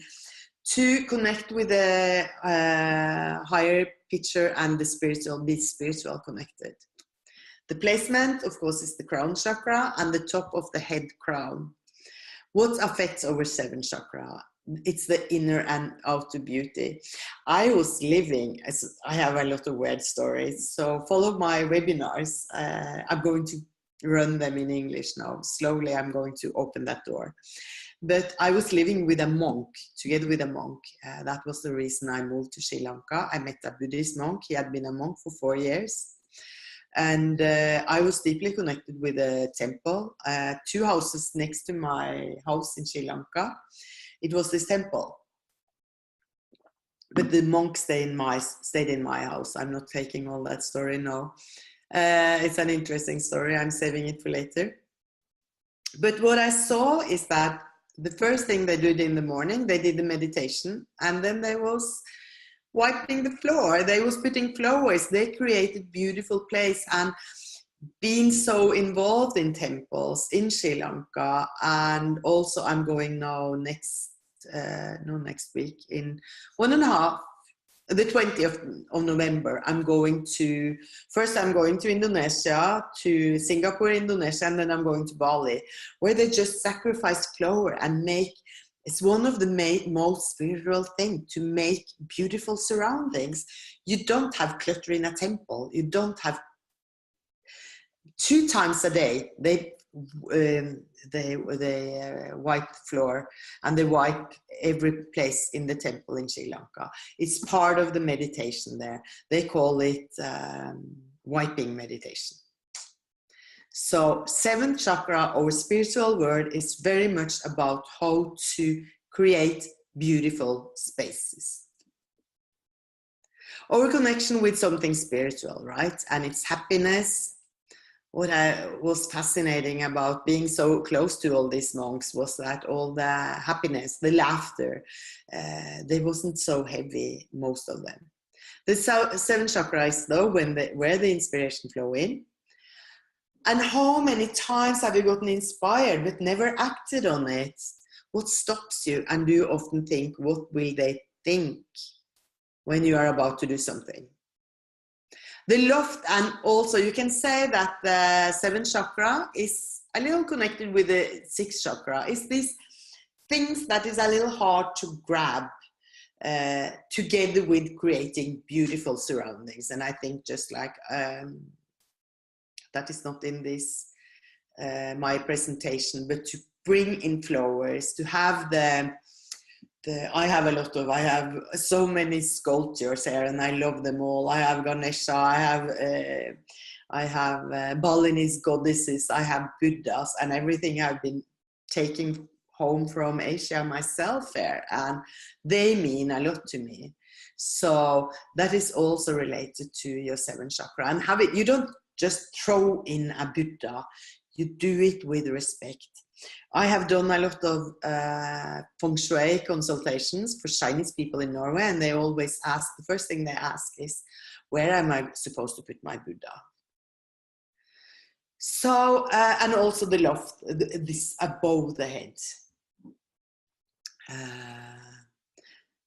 to connect with the higher picture and the spiritual, be spiritual connected. The placement, of course, is the crown chakra and the top of the head crown. What affects our seventh chakra? It's the inner and outer beauty. I was living, I have a lot of weird stories, so follow my webinars. I'm going to run them in English now. Slowly, I'm going to open that door. But I was living with a monk, together with a monk. That was the reason I moved to Sri Lanka. I met a Buddhist monk. He had been a monk for 4 years. And I was deeply connected with a temple, 2 houses next to my house in Sri Lanka. It was this temple. But the monk stayed in my house. I'm not taking all that story now. It's an interesting story. I'm saving it for later. But what I saw is that the first thing they did in the morning, they did the meditation, and then they was wiping the floor. They was putting flowers. They created beautiful place, and being so involved in temples in Sri Lanka. And also I'm going now next week, in 1.5, the 20th of November, I'm going to Indonesia, to Singapore, Indonesia, and then I'm going to Bali, where they just sacrifice flower and make, it's one of the most spiritual thing, to make beautiful surroundings. You don't have clutter in a temple. You don't have 2 times a day. They wipe the floor, and they wipe every place in the temple in Sri Lanka. It's part of the meditation there. They call it wiping meditation. So 7th chakra, our spiritual world, is very much about how to create beautiful spaces. Our connection with something spiritual, right? And it's happiness. What was fascinating about being so close to all these monks was that all the happiness, the laughter, they wasn't so heavy, most of them. The 7th chakra is though where the inspiration flow in. And how many times have you gotten inspired but never acted on it? What stops you? And do you often think, what will they think when you are about to do something? The loft, and also you can say that the 7th chakra is a little connected with the 6th chakra. It's this things that is a little hard to grab together with creating beautiful surroundings. And I think just like that is not in this my presentation, but to bring in flowers, to have I have so many sculptures here, and I love them all. I have Ganesha, I have Balinese goddesses, I have Buddhas, and everything I've been taking home from Asia myself here, and they mean a lot to me. So that is also related to your 7th chakra. And you don't just throw in a Buddha, you do it with respect. I have done a lot of feng shui consultations for Chinese people in Norway, and they always ask, the first thing they ask is, where am I supposed to put my Buddha? So, and also the loft, this above the head.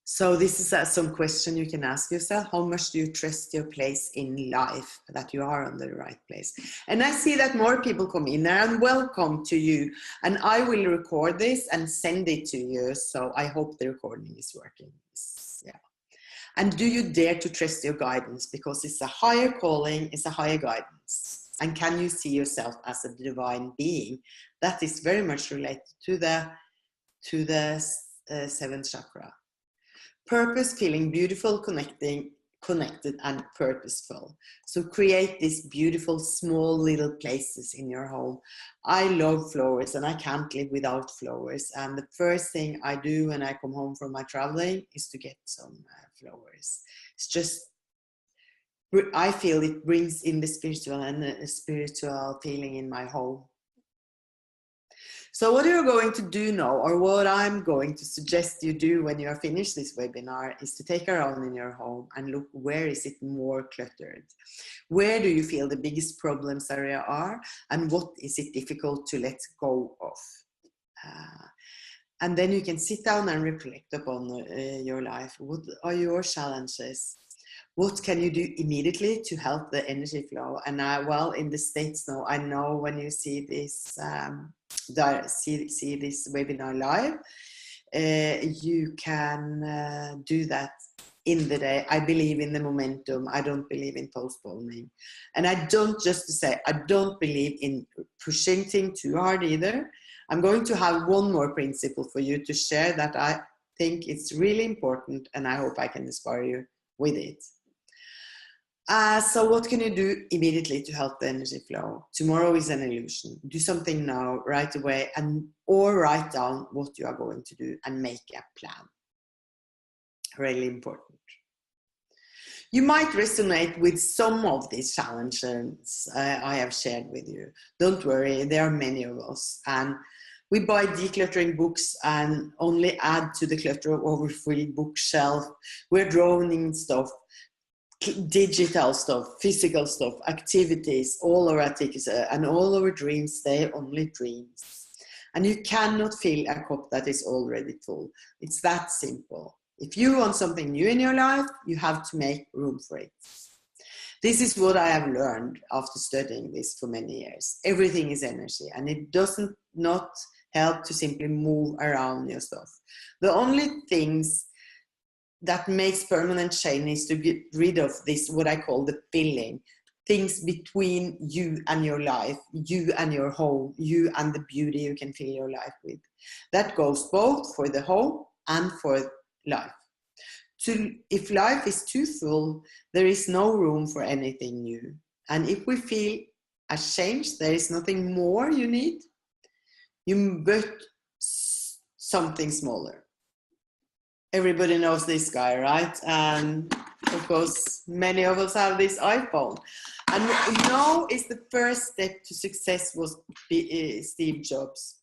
So this is some question you can ask yourself. How much do you trust your place in life, that you are on the right place? And I see that more people come in, and welcome to you. And I will record this and send it to you. So I hope the recording is working. Yeah. And do you dare to trust your guidance? Because it's a higher calling, it's a higher guidance. And can you see yourself as a divine being? That is very much related to the 7th chakra. Purpose, feeling beautiful, connected and purposeful. So create these beautiful small little places in your home. I love flowers, and I can't live without flowers. And the first thing I do when I come home from my traveling is to get some flowers. It's just, I feel it brings in the spiritual and a spiritual feeling in my home. So what you're going to do now, or what I'm going to suggest you do when you are finished this webinar, is to take around in your home and look, where is it more cluttered? Where do you feel the biggest problems area are? And what is it difficult to let go of? And then you can sit down and reflect upon your life. What are your challenges? What can you do immediately to help the energy flow? And well, in the States now, I know when you see this see this webinar live, you can do that in the day. I believe in the momentum. I don't believe in postponing. And I don't, just to say, I don't believe in pushing things too hard either. I'm going to have one more principle for you to share that I think it's really important, and I hope I can inspire you with it. So what can you do immediately to help the energy flow? Tomorrow is an illusion. Do something now, right away, or write down what you are going to do and make a plan. Really important. You might resonate with some of these challenges I have shared with you. Don't worry, there are many of us. And we buy decluttering books and only add to the clutter of our free bookshelf. We're drowning stuff. Digital stuff, physical stuff, activities, all our tickets and all our dreams, they're only dreams. And you cannot fill a cup that is already full. It's that simple. If you want something new in your life, you have to make room for it. This is what I have learned after studying this for many years. Everything is energy, and it doesn't not help to simply move around your stuff. The only things that makes permanent change is to get rid of this, what I call the filling, things between you and your life, you and your home, you and the beauty you can fill your life with. That goes both for the home and for life. If life is too full, there is no room for anything new. And if we feel a change, there is nothing more you need, but something smaller. Everybody knows this guy, right? And of course, many of us have this iPhone. And now is the first step to success was Steve Jobs.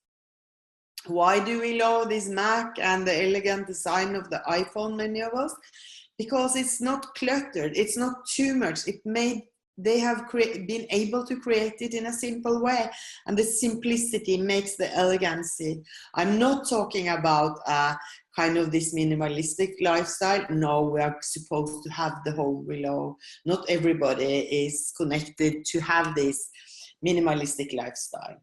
Why do we love this Mac and the elegant design of the iPhone, many of us? Because it's not cluttered. It's not too much. They have been able to create it in a simple way. And the simplicity makes the elegancy. I'm not talking about kind of this minimalistic lifestyle. No, we are supposed to have the home below. Not everybody is connected to have this minimalistic lifestyle.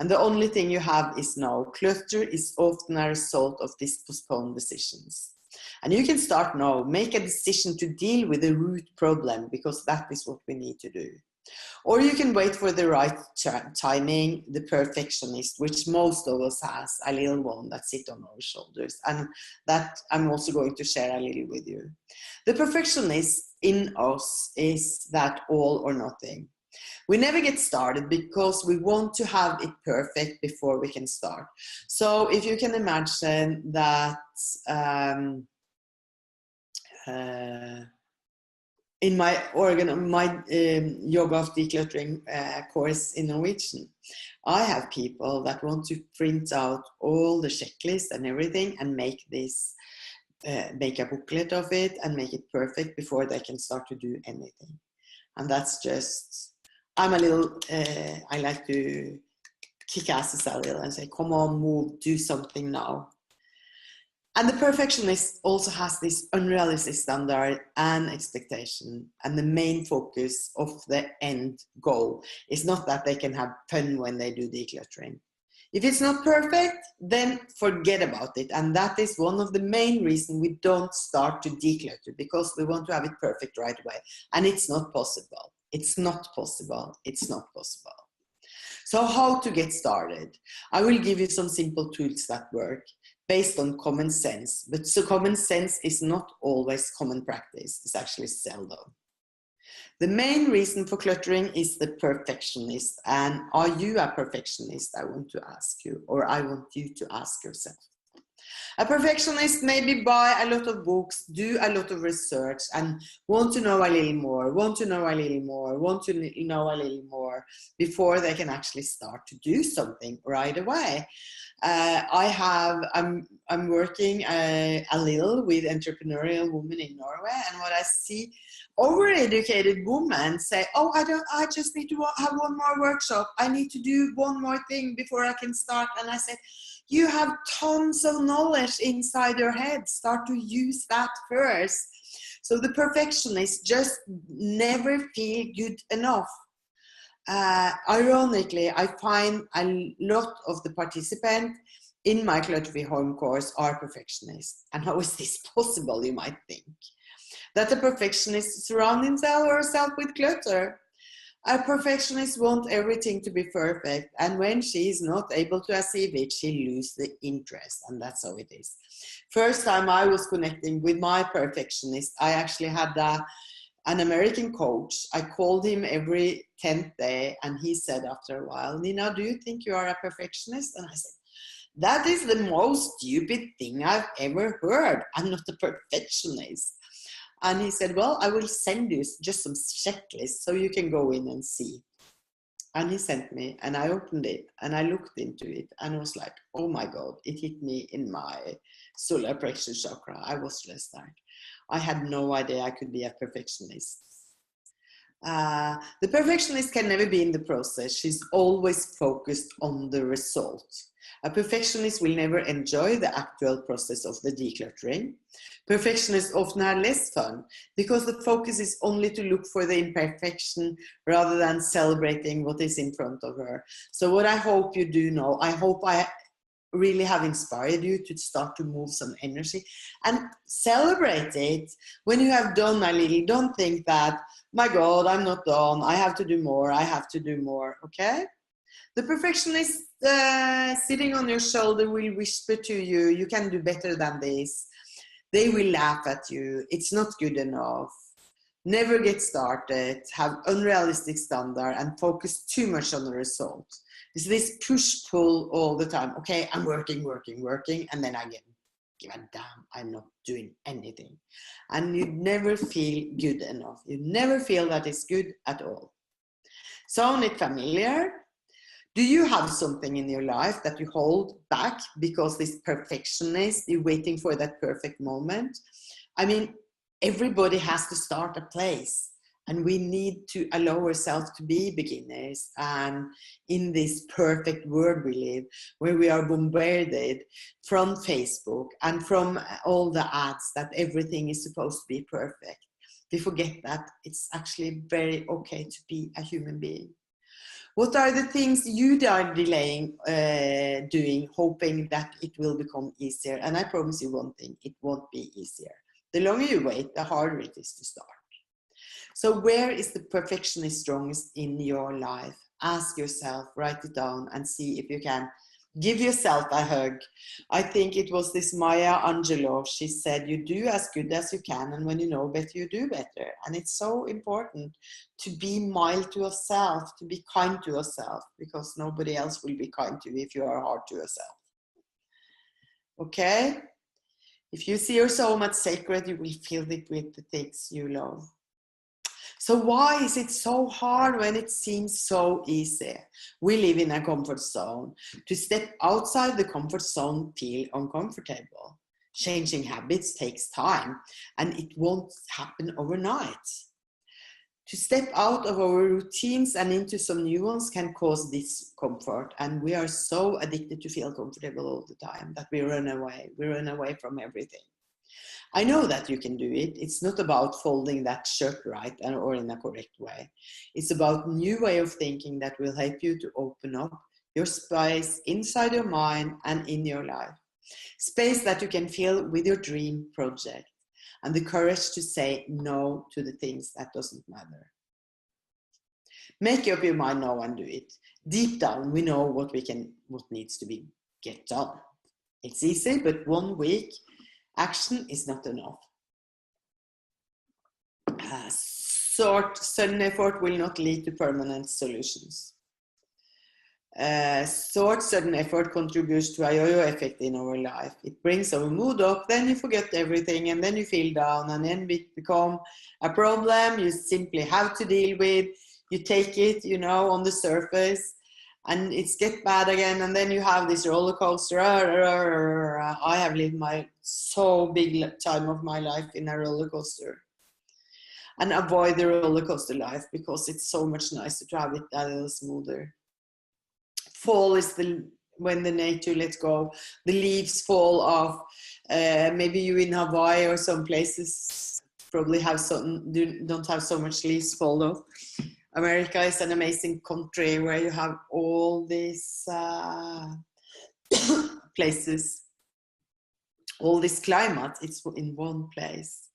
And the only thing you have is now. Clutter is often a result of these postponed decisions. And you can start now, make a decision to deal with the root problem, because that is what we need to do. Or you can wait for the right timing, the perfectionist, which most of us has, a little one that sits on our shoulders. And that I'm also going to share a little with you. The perfectionist in us is that all or nothing. We never get started because we want to have it perfect before we can start. So if you can imagine that in my yoga of decluttering course in Norwegian, I have people that want to print out all the checklists and everything and make this, make a booklet of it and make it perfect before they can start to do anything. And that's just, I'm a little, I like to kick asses a little and say, come on, move, do something now. And the perfectionist also has this unrealistic standard and expectation. And the main focus of the end goal is not that they can have fun when they do decluttering. If it's not perfect, then forget about it. And that is one of the main reasons we don't start to declutter, because we want to have it perfect right away. And it's not possible. It's not possible. It's not possible. So how to get started? I will give you some simple tools that work, based on common sense, but so common sense is not always common practice. It's actually seldom. The main reason for cluttering is the perfectionist. And are you a perfectionist? I want to ask you, or I want you to ask yourself. A perfectionist maybe buy a lot of books, do a lot of research, and want to know a little more, want to know a little more, want to know a little more before they can actually start to do something right away. I'm working a little with entrepreneurial women in Norway, and what I see, overeducated women say, oh, I just need to have one more workshop. I need to do one more thing before I can start. And I said, you have tons of knowledge inside your head. Start to use that first. So the perfectionists just never feel good enough. Ironically, I find a lot of the participants in my Clutter-Free Home course are perfectionists. And how is this possible, you might think? That the perfectionist surrounds himself or herself with clutter. A perfectionist wants everything to be perfect, and when she is not able to achieve it, she loses the interest, and that's how it is. First time I was connecting with my perfectionist, I actually had an American coach. I called him every 10th day, and he said after a while, Nina, do you think you are a perfectionist? And I said, that is the most stupid thing I've ever heard. I'm not a perfectionist. And he said, well, I will send you just some checklists so you can go in and see. And he sent me, and I opened it, and I looked into it, and I was like, oh my God, it hit me in my solar plexus chakra. I was just like, I had no idea I could be a perfectionist. The perfectionist can never be in the process. She's always focused on the result. A perfectionist will never enjoy the actual process of the decluttering. Perfectionists often have less fun because the focus is only to look for the imperfection rather than celebrating what is in front of her. So what I hope you do know, I hope I really have inspired you to start to move some energy and celebrate it. When you have done a little, don't think that, my God, I'm not done, I have to do more, I have to do more, okay? The perfectionist sitting on your shoulder will whisper to you, you can do better than this. They will laugh at you, it's not good enough. Never get started, have unrealistic standard, and focus too much on the result. It's this push-pull all the time. Okay, I'm working, and then I give a damn, I'm not doing anything. And you never feel good enough. You never feel that it's good at all. Sound it familiar? Do you have something in your life that you hold back because this perfectionist, you're waiting for that perfect moment? I mean, everybody has to start a place, and we need to allow ourselves to be beginners. And in this perfect world we live, where we are bombarded from Facebook and from all the ads that everything is supposed to be perfect, we forget that it's actually very okay to be a human being. What are the things you are delaying doing, hoping that it will become easier? And I promise you one thing, it won't be easier. The longer you wait, the harder it is to start. So where is the perfectionist strongest in your life? Ask yourself, write it down, and see if you can give yourself a hug. I think it was this Maya Angelou. She said, you do as good as you can, and when you know better, you do better. And it's so important to be mild to yourself, to be kind to yourself, because nobody else will be kind to you if you are hard to yourself. Okay? If you see your soul much sacred, you will fill it with the things you love. So why is it so hard when it seems so easy? We live in a comfort zone. To step outside the comfort zone feels uncomfortable. Changing habits takes time, and it won't happen overnight. To step out of our routines and into some new ones can cause discomfort, and we are so addicted to feel comfortable all the time that we run away. We run away from everything. I know that you can do it. It's not about folding that shirt right or in a correct way. It's about a new way of thinking that will help you to open up your space inside your mind and in your life. Space that you can fill with your dream project and the courage to say no to the things that doesn't matter. Make up your mind now and do it. Deep down, we know what needs to be get done. It's easy, but 1 week action is not enough. Sudden effort will not lead to permanent solutions. Sudden effort contributes to a yo-yo effect in our life. It brings our mood up, then you forget everything, and then you feel down, and then it becomes a problem you simply have to deal with. You take it, on the surface, and it's get bad again, and then you have this roller coaster. I have lived so big time of my life in a roller coaster, and avoid the roller coaster life because it's so much nicer to have it a little smoother. Fall is when the nature lets go, the leaves fall off. Maybe you in Hawaii or some places probably don't have so much leaves fall off. America is an amazing country where you have all these places, all this climate, it's in one place.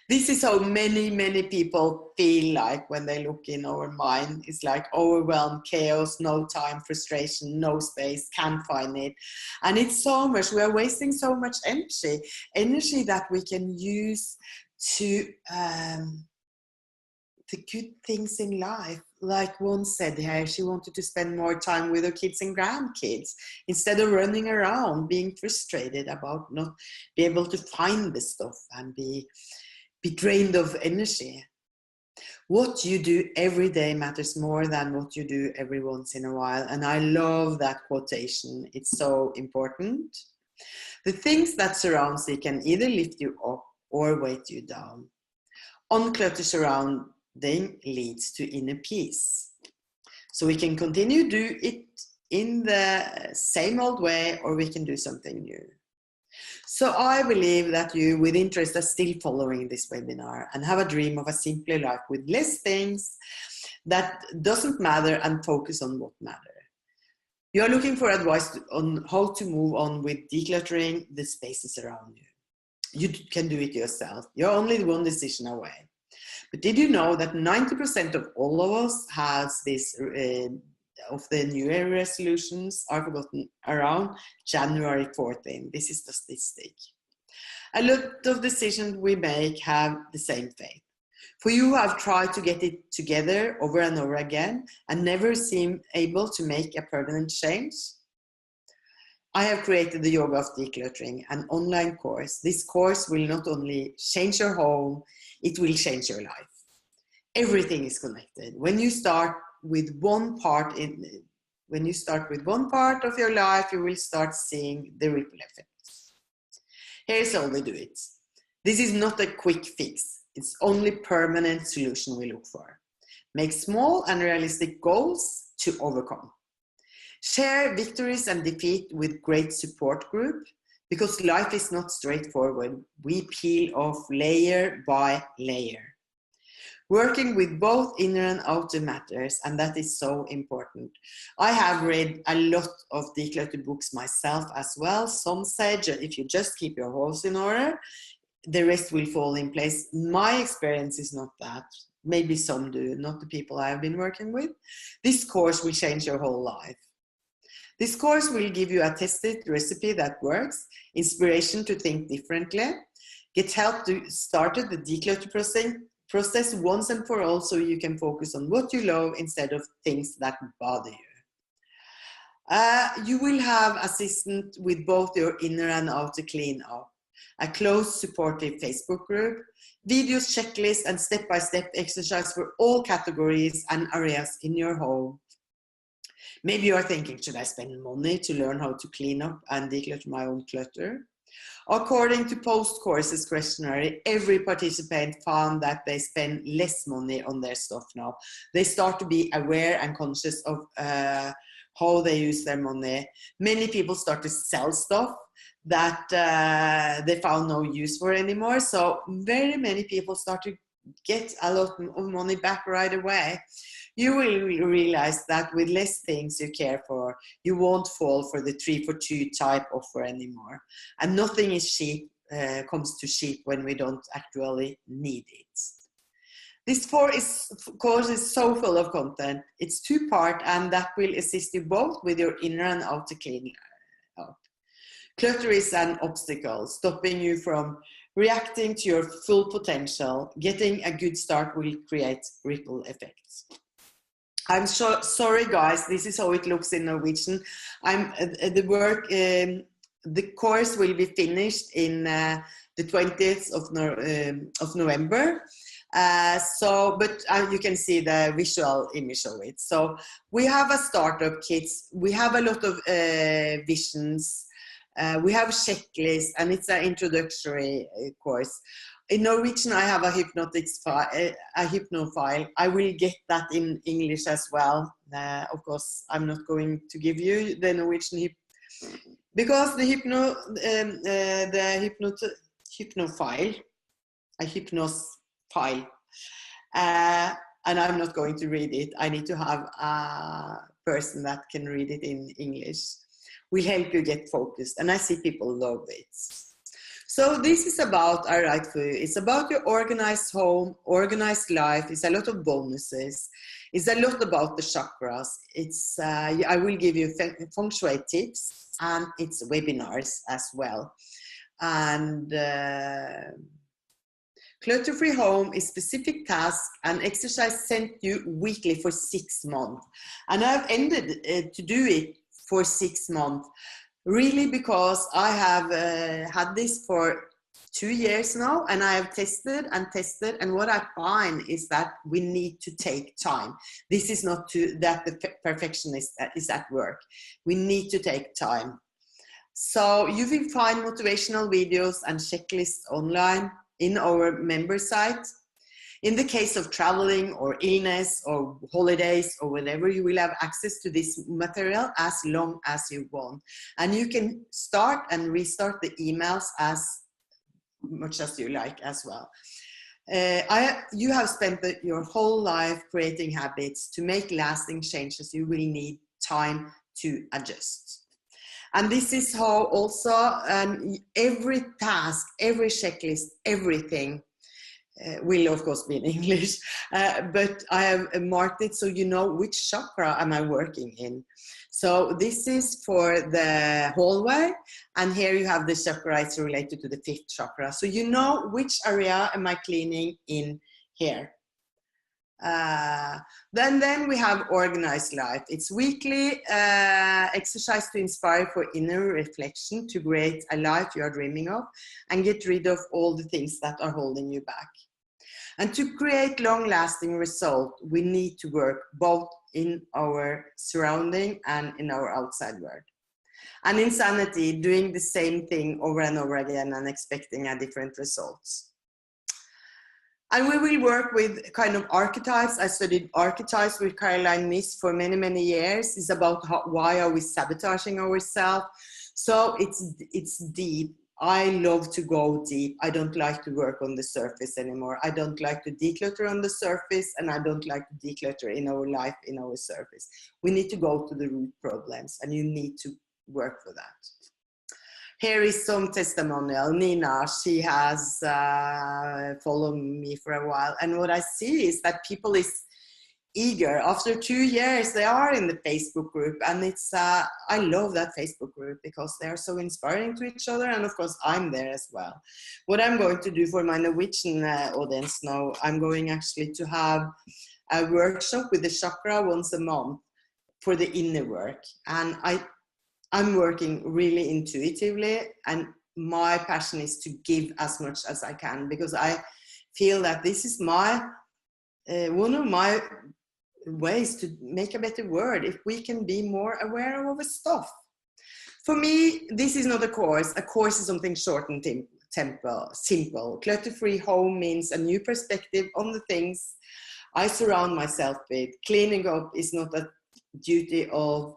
This is how many people feel like when they look in our mind. It's like overwhelmed, chaos, no time, frustration, no space, can't find it. And it's so much, we are wasting so much energy that we can use to the good things in life. Like one said here, she wanted to spend more time with her kids and grandkids instead of running around being frustrated about not be able to find the stuff and be drained of energy. What you do every day matters more than what you do every once in a while. And I love that quotation. It's so important. The things that surround you can either lift you up or weight you down. Unclutter surrounding leads to inner peace. So we can continue to do it in the same old way, or we can do something new. So I believe that you with interest are still following this webinar and have a dream of a simpler life with less things that doesn't matter and focus on what matters. You are looking for advice on how to move on with decluttering the spaces around you. You can do it yourself. You're only one decision away. But did you know that 90% of all of us has this of the New Year resolutions are forgotten around January 14th. This is the statistic. A lot of decisions we make have the same fate. For you who have tried to get it together over and over again and never seem able to make a permanent change, I have created the Yoga of Decluttering, an online course. This course will not only change your home, it will change your life. Everything is connected. When you start with one part of your life, you will start seeing the ripple effects. Here's how we do it. This is not a quick fix. It's only permanent solution we look for. Make small and realistic goals to overcome. Share victories and defeat with great support group, because life is not straightforward. We peel off layer by layer. Working with both inner and outer matters, and that is so important. I have read a lot of declutter books myself as well. Some say if you just keep your house in order, the rest will fall in place. My experience is not that. Maybe some do, not the people I have been working with. This course will change your whole life. This course will give you a tested recipe that works, inspiration to think differently, get help to start the declutter process once and for all, so you can focus on what you love instead of things that bother you. You will have assistance with both your inner and outer cleanup, a close supportive Facebook group, videos, checklists, and step-by-step exercise for all categories and areas in your home. Maybe you are thinking, should I spend money to learn how to clean up and declutter my own clutter? According to post-courses questionnaire, every participant found that they spend less money on their stuff now. They start to be aware and conscious of how they use their money. Many people start to sell stuff that they found no use for anymore. So very many people start to get a lot of money back right away. You will realize that with less things you care for, you won't fall for the 3-for-2 type offer anymore. And nothing is cheap, comes to cheap when we don't actually need it. This course is so full of content. It's 2-part, and that will assist you both with your inner and outer cleaning up. Clutter is an obstacle, stopping you from reacting to your full potential. Getting a good start will create ripple effects. I'm so sorry, guys. This is how it looks in Norwegian. The course will be finished in the 20th of November. But you can see the visual image of it. So we have a startup kit. We have a lot of visions. We have checklists, and it's an introductory course. In Norwegian, I have a hypno file. I will get that in English as well. Of course, I'm not going to give you the Norwegian because the hypno file, a hypnos file, and I'm not going to read it. I need to have a person that can read it in English. Will help you get focused, and I see people love it. So this is about I Write For You. It's about your organized home, organized life. It's a lot of bonuses. It's a lot about the chakras. It's I will give you feng shui tips, and it's webinars as well. And Clutter-free home is specific tasks and exercise sent you weekly for 6 months. And I've ended to do it for 6 months. Really, because I have had this for 2 years now, and I have tested and tested, and what I find is that we need to take time. This is not that the perfectionist is at work. We need to take time. So you will find motivational videos and checklists online in our member site. In the case of traveling or illness or holidays or whatever, you will have access to this material as long as you want. And you can start and restart the emails as much as you like as well. You have spent your whole life creating habits. To make lasting changes, you will need time to adjust. And this is how also every task, every checklist, everything will of course be in English, but I have marked it so you know which chakra am I working in. So this is for the hallway, and here you have the chakra, it's related to the 5th chakra. So you know which area am I cleaning in here. Then we have organized life. It's weekly exercise to inspire for inner reflection, to create a life you are dreaming of and get rid of all the things that are holding you back. And to create long-lasting results, we need to work both in our surrounding and in our outside world. And insanity, doing the same thing over and over again and expecting a different results. And we will work with kind of archetypes. I studied archetypes with Caroline Myss for many, many years. It's about why are we sabotaging ourselves. So it's deep. I love to go deep. I don't like to work on the surface anymore. I don't like to declutter on the surface, and I don't like to declutter in our life, in our surface. We need to go to the root problems, and you need to work for that. Here is some testimonial. Nina, she has followed me for a while. And what I see is that people is eager. After 2 years, they are in the Facebook group. And it's, I love that Facebook group because they are so inspiring to each other. And of course, I'm there as well. What I'm going to do for my Norwegian audience now, I'm going actually to have a workshop with the chakra once a month for the inner work. And I'm working really intuitively, and my passion is to give as much as I can, because I feel that this is my one of my ways to make a better world, if we can be more aware of our stuff. For me, this is not a course. A course is something short and simple. Clutter-free home means a new perspective on the things I surround myself with. Cleaning up is not a duty of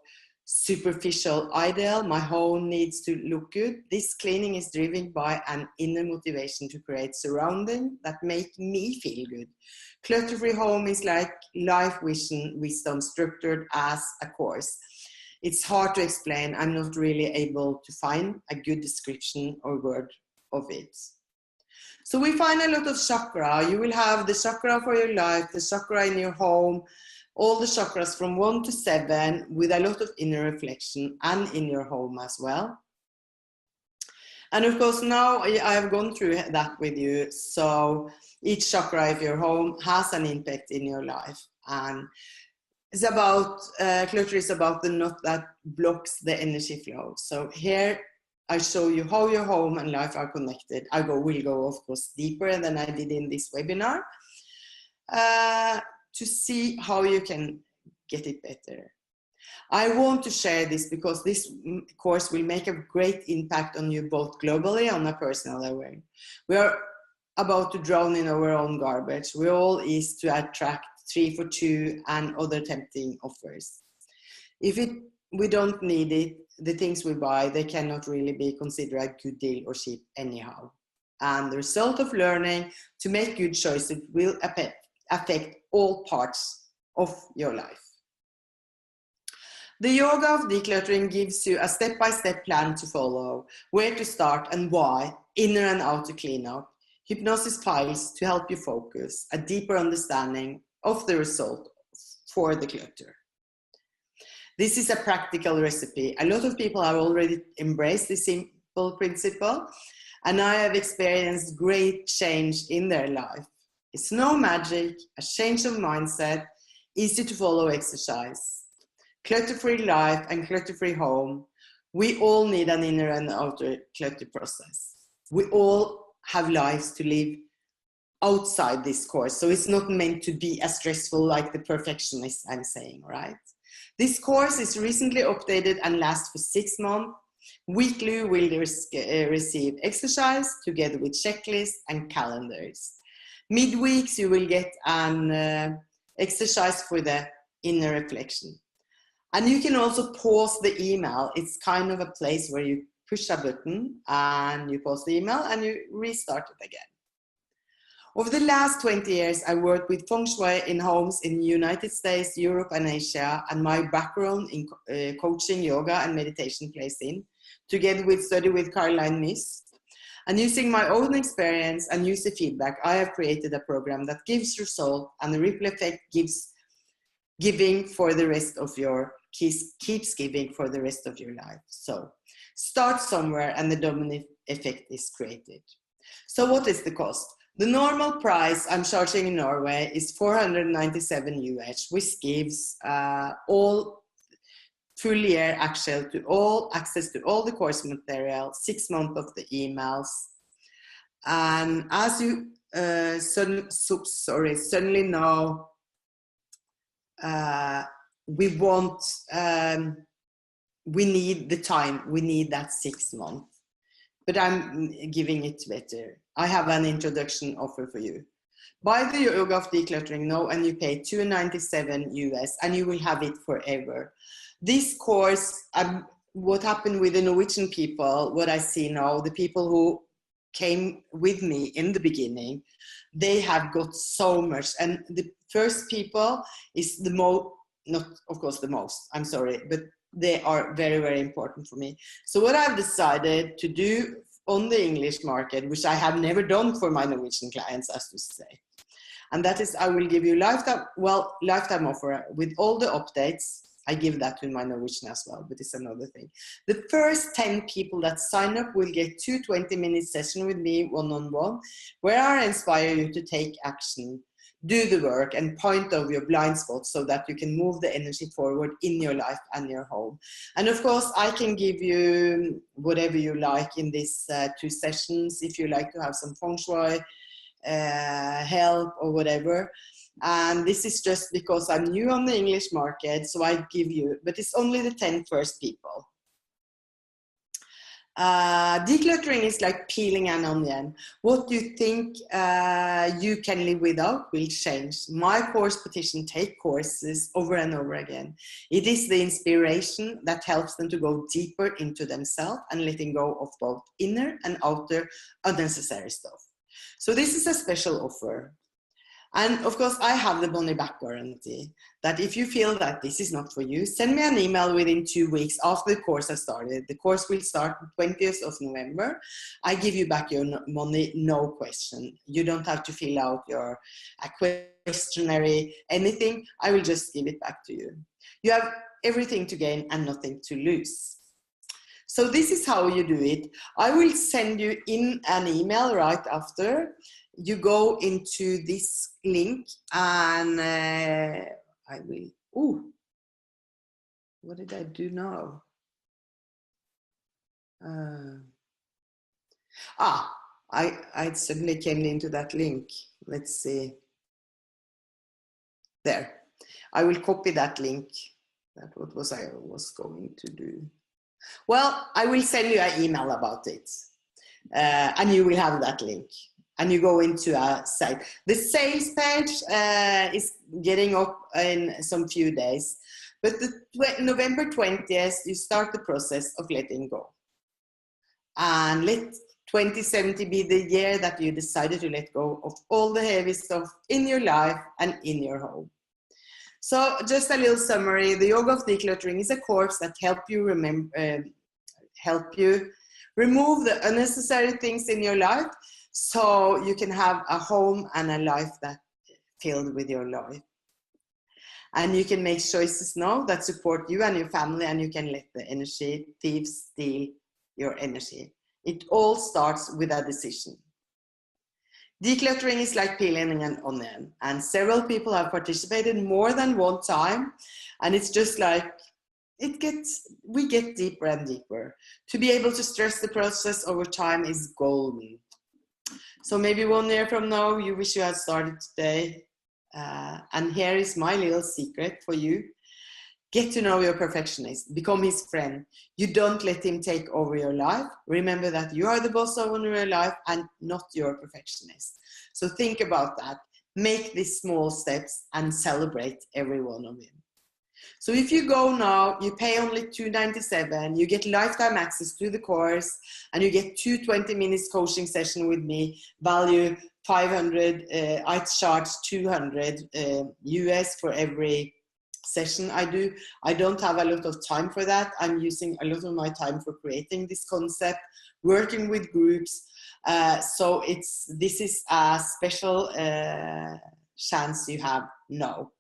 superficial ideal. My home needs to look good. This cleaning is driven by an inner motivation to create surroundings that make me feel good. Clutter-free home is like life wisdom structured as a course. It's hard to explain. I'm not really able to find a good description or word of it. So we find a lot of chakra. You will have the chakra for your life, the chakra in your home, all the chakras from 1 to 7, with a lot of inner reflection, and in your home as well. And of course, now I have gone through that with you. So each chakra of your home has an impact in your life. And it's about, clutter is about the knot that blocks the energy flow. So here I show you how your home and life are connected. Will go, of course, deeper than I did in this webinar. To see how you can get it better. I want to share this because this course will make a great impact on you both globally and on a personal level. We are about to drown in our own garbage. We all is to attract 3 for 2 and other tempting offers. If we don't need it, the things we buy, they cannot really be considered a good deal or cheap anyhow. And the result of learning to make good choices will affect all parts of your life. The yoga of decluttering gives you a step-by-step plan to follow, where to start and why, inner and outer cleanup, hypnosis files to help you focus, a deeper understanding of the result for the clutter. This is a practical recipe. A lot of people have already embraced this simple principle, and I have experienced great change in their life. It's no magic, a change of mindset, easy to follow exercise. Clutter-free life and clutter-free home. We all need an inner and outer clutter process. We all have lives to live outside this course, so it's not meant to be as stressful like the perfectionist I'm saying, right? This course is recently updated and lasts for 6 months. Weekly you will receive exercise together with checklists and calendars. Midweeks you will get an exercise for the inner reflection. And you can also pause the email. It's kind of a place where you push a button and you pause the email and you restart it again. Over the last 20 years, I worked with feng shui in homes in the United States, Europe, and Asia, and my background in coaching, yoga, and meditation plays in, together with study with Caroline Myss. And using my own experience and user feedback, I have created a program that gives result, and the ripple effect keeps giving for the rest of your life. So start somewhere and the domino effect is created. So what is the cost? The normal price I'm charging in Norway is 497 US, which gives all full year access to all the course material, 6 months of the emails. And as you suddenly know, we need the time, we need that 6 months. But I'm giving it better. I have an introduction offer for you. Buy the yoga of decluttering now and you pay $297 US and you will have it forever. This course what happened with the Norwegian people, what I see now, the people who came with me in the beginning, they have got so much. And the first people is the most, not of course the most, I'm sorry, but they are very, very important for me. So what I've decided to do on the English market, which I have never done for my Norwegian clients, as to say, and that is I will give you lifetime offer with all the updates. I give that to my Norwegian as well, but it's another thing. The first 10 people that sign up will get 2 20-minute sessions with me one-on-one, where I inspire you to take action, do the work, and point out your blind spots so that you can move the energy forward in your life and your home. And of course, I can give you whatever you like in these 2 sessions. If you like to have some feng shui help or whatever. And this is just because I'm new on the English market, so I give you, but it's only the 10 first people. Decluttering is like peeling an onion. What you think you can live without will change. My course petition take courses over and over again. It is the inspiration that helps them to go deeper into themselves and letting go of both inner and outer unnecessary stuff. So this is a special offer. And of course, I have the money back guarantee that if you feel that this is not for you, send me an email within 2 weeks after the course has started. The course will start the 20th of November. I give you back your money, no question. You don't have to fill out your questionnaire, anything. I will just give it back to you. You have everything to gain and nothing to lose. So this is how you do it. I will send you in an email right after. You go into this link and I will, what did I do now? I suddenly came into that link. Let's see. There. I will copy that link. That what was I was going to do. Well, I will send you an email about it. And you will have that link. And you go into a site. The sales page is getting up in some few days. But November 20th, you start the process of letting go. And let 2070 be the year that you decided to let go of all the heavy stuff in your life and in your home. So just a little summary. The Yoga of Decluttering is a course that help you remove the unnecessary things in your life, so you can have a home and a life that filled with your life. And you can make choices now that support you and your family, and you can let the energy thieves steal your energy. It all starts with a decision. Decluttering is like peeling an onion, and several people have participated more than one time, and it's just like we get deeper and deeper. To be able to stress the process over time is golden. So maybe 1 year from now, you wish you had started today. And here is my little secret for you. Get to know your perfectionist. Become his friend. You don't let him take over your life. Remember that you are the boss of your life and not your perfectionist. So think about that. Make these small steps and celebrate every one of them. So if you go now, you pay only $297, you get lifetime access to the course, and you get 2 20-minute coaching sessions with me, value 500, I charge 200 US for every session I do. I don't have a lot of time for that. I'm using a lot of my time for creating this concept, working with groups. So this is a special chance you have now.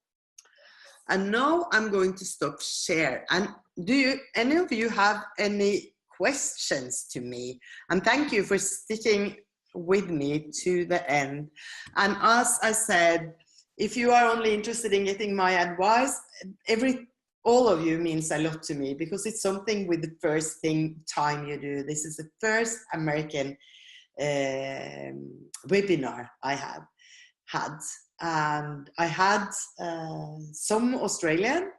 And now I'm going to stop share. And do any of you have any questions to me? And thank you for sticking with me to the end. And as I said, if you are only interested in getting my advice, all of you means a lot to me, because it's something with the first time you do. This is the first American webinar I have had. And I had some Australian.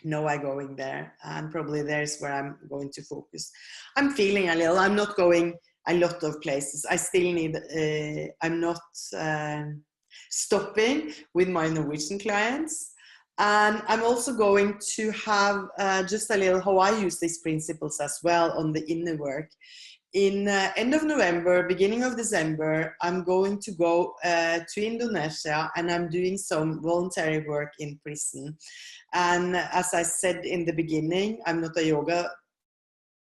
No, I'm going there, and probably there's where I'm going to focus. I'm feeling a little, I'm not going a lot of places. I still need, I'm not stopping with my Norwegian clients. And I'm also going to have just a little how I use these principles as well on the inner work. In end of November, beginning of December, I'm going to go to Indonesia, and I'm doing some voluntary work in prison. And as I said in the beginning, I'm not a yoga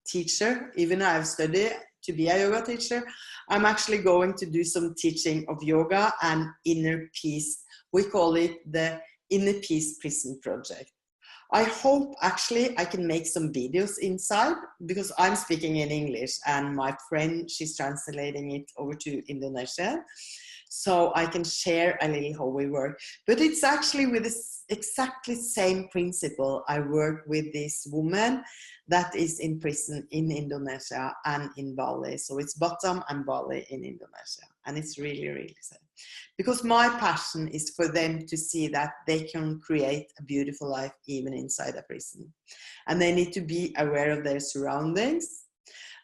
teacher, even though I've studied to be a yoga teacher. I'm actually going to do some teaching of yoga and inner peace. We call it the Inner Peace Prison Project. I hope actually I can make some videos inside, because I'm speaking in English and my friend, she's translating it over to Indonesian. So I can share a little how we work. But it's actually with this exactly same principle. I work with this woman that is in prison in Indonesia and in Bali. So it's Batam and Bali in Indonesia. And it's really, really sad. Because my passion is for them to see that they can create a beautiful life even inside a prison. And they need to be aware of their surroundings,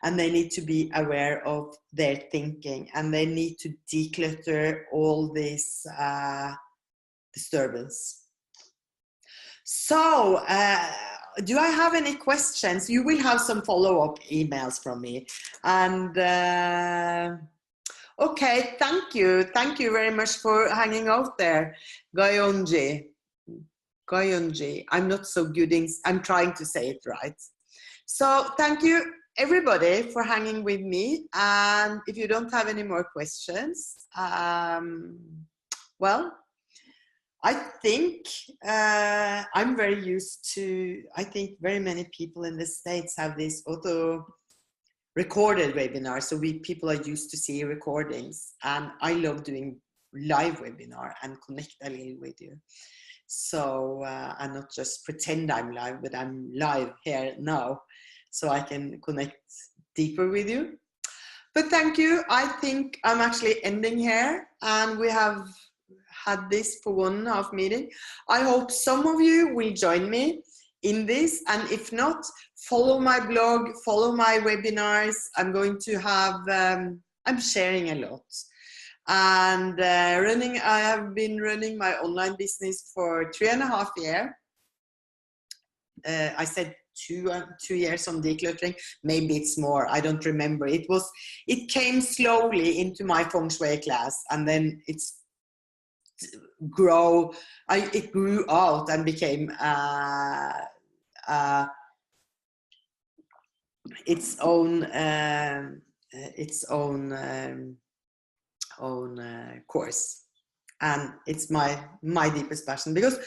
and they need to be aware of their thinking, and they need to declutter all this disturbance. So, do I have any questions? You will have some follow-up emails from me. And okay, thank you. Thank you very much for hanging out there. Gayonji. I'm not so good in, I'm trying to say it right. So thank you everybody for hanging with me. And if you don't have any more questions, well, I think I'm very used to, I think very many people in the States have this recorded webinars. So people are used to see recordings, and I love doing live webinar and connect a little with you. So and not just pretend I'm live, but I'm live here now, so I can connect deeper with you. But thank you. I think I'm actually ending here, and we have had this for 1.5 meeting. I hope some of you will join me in this, and if not, follow my blog, follow my webinars. I'm going to have, I'm sharing a lot. And I have been running my online business for 3.5 years. I said 2 years on decluttering, maybe it's more, I don't remember. It came slowly into my feng shui class, and then it grew out and became its own course. And it's my deepest passion, because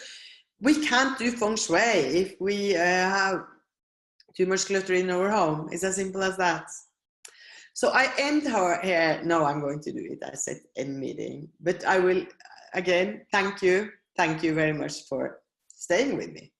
we can't do feng shui if we have too much clutter in our home. It's as simple as that. So I end here. No, I'm going to do it. I said end meeting, but I will again thank you very much for staying with me.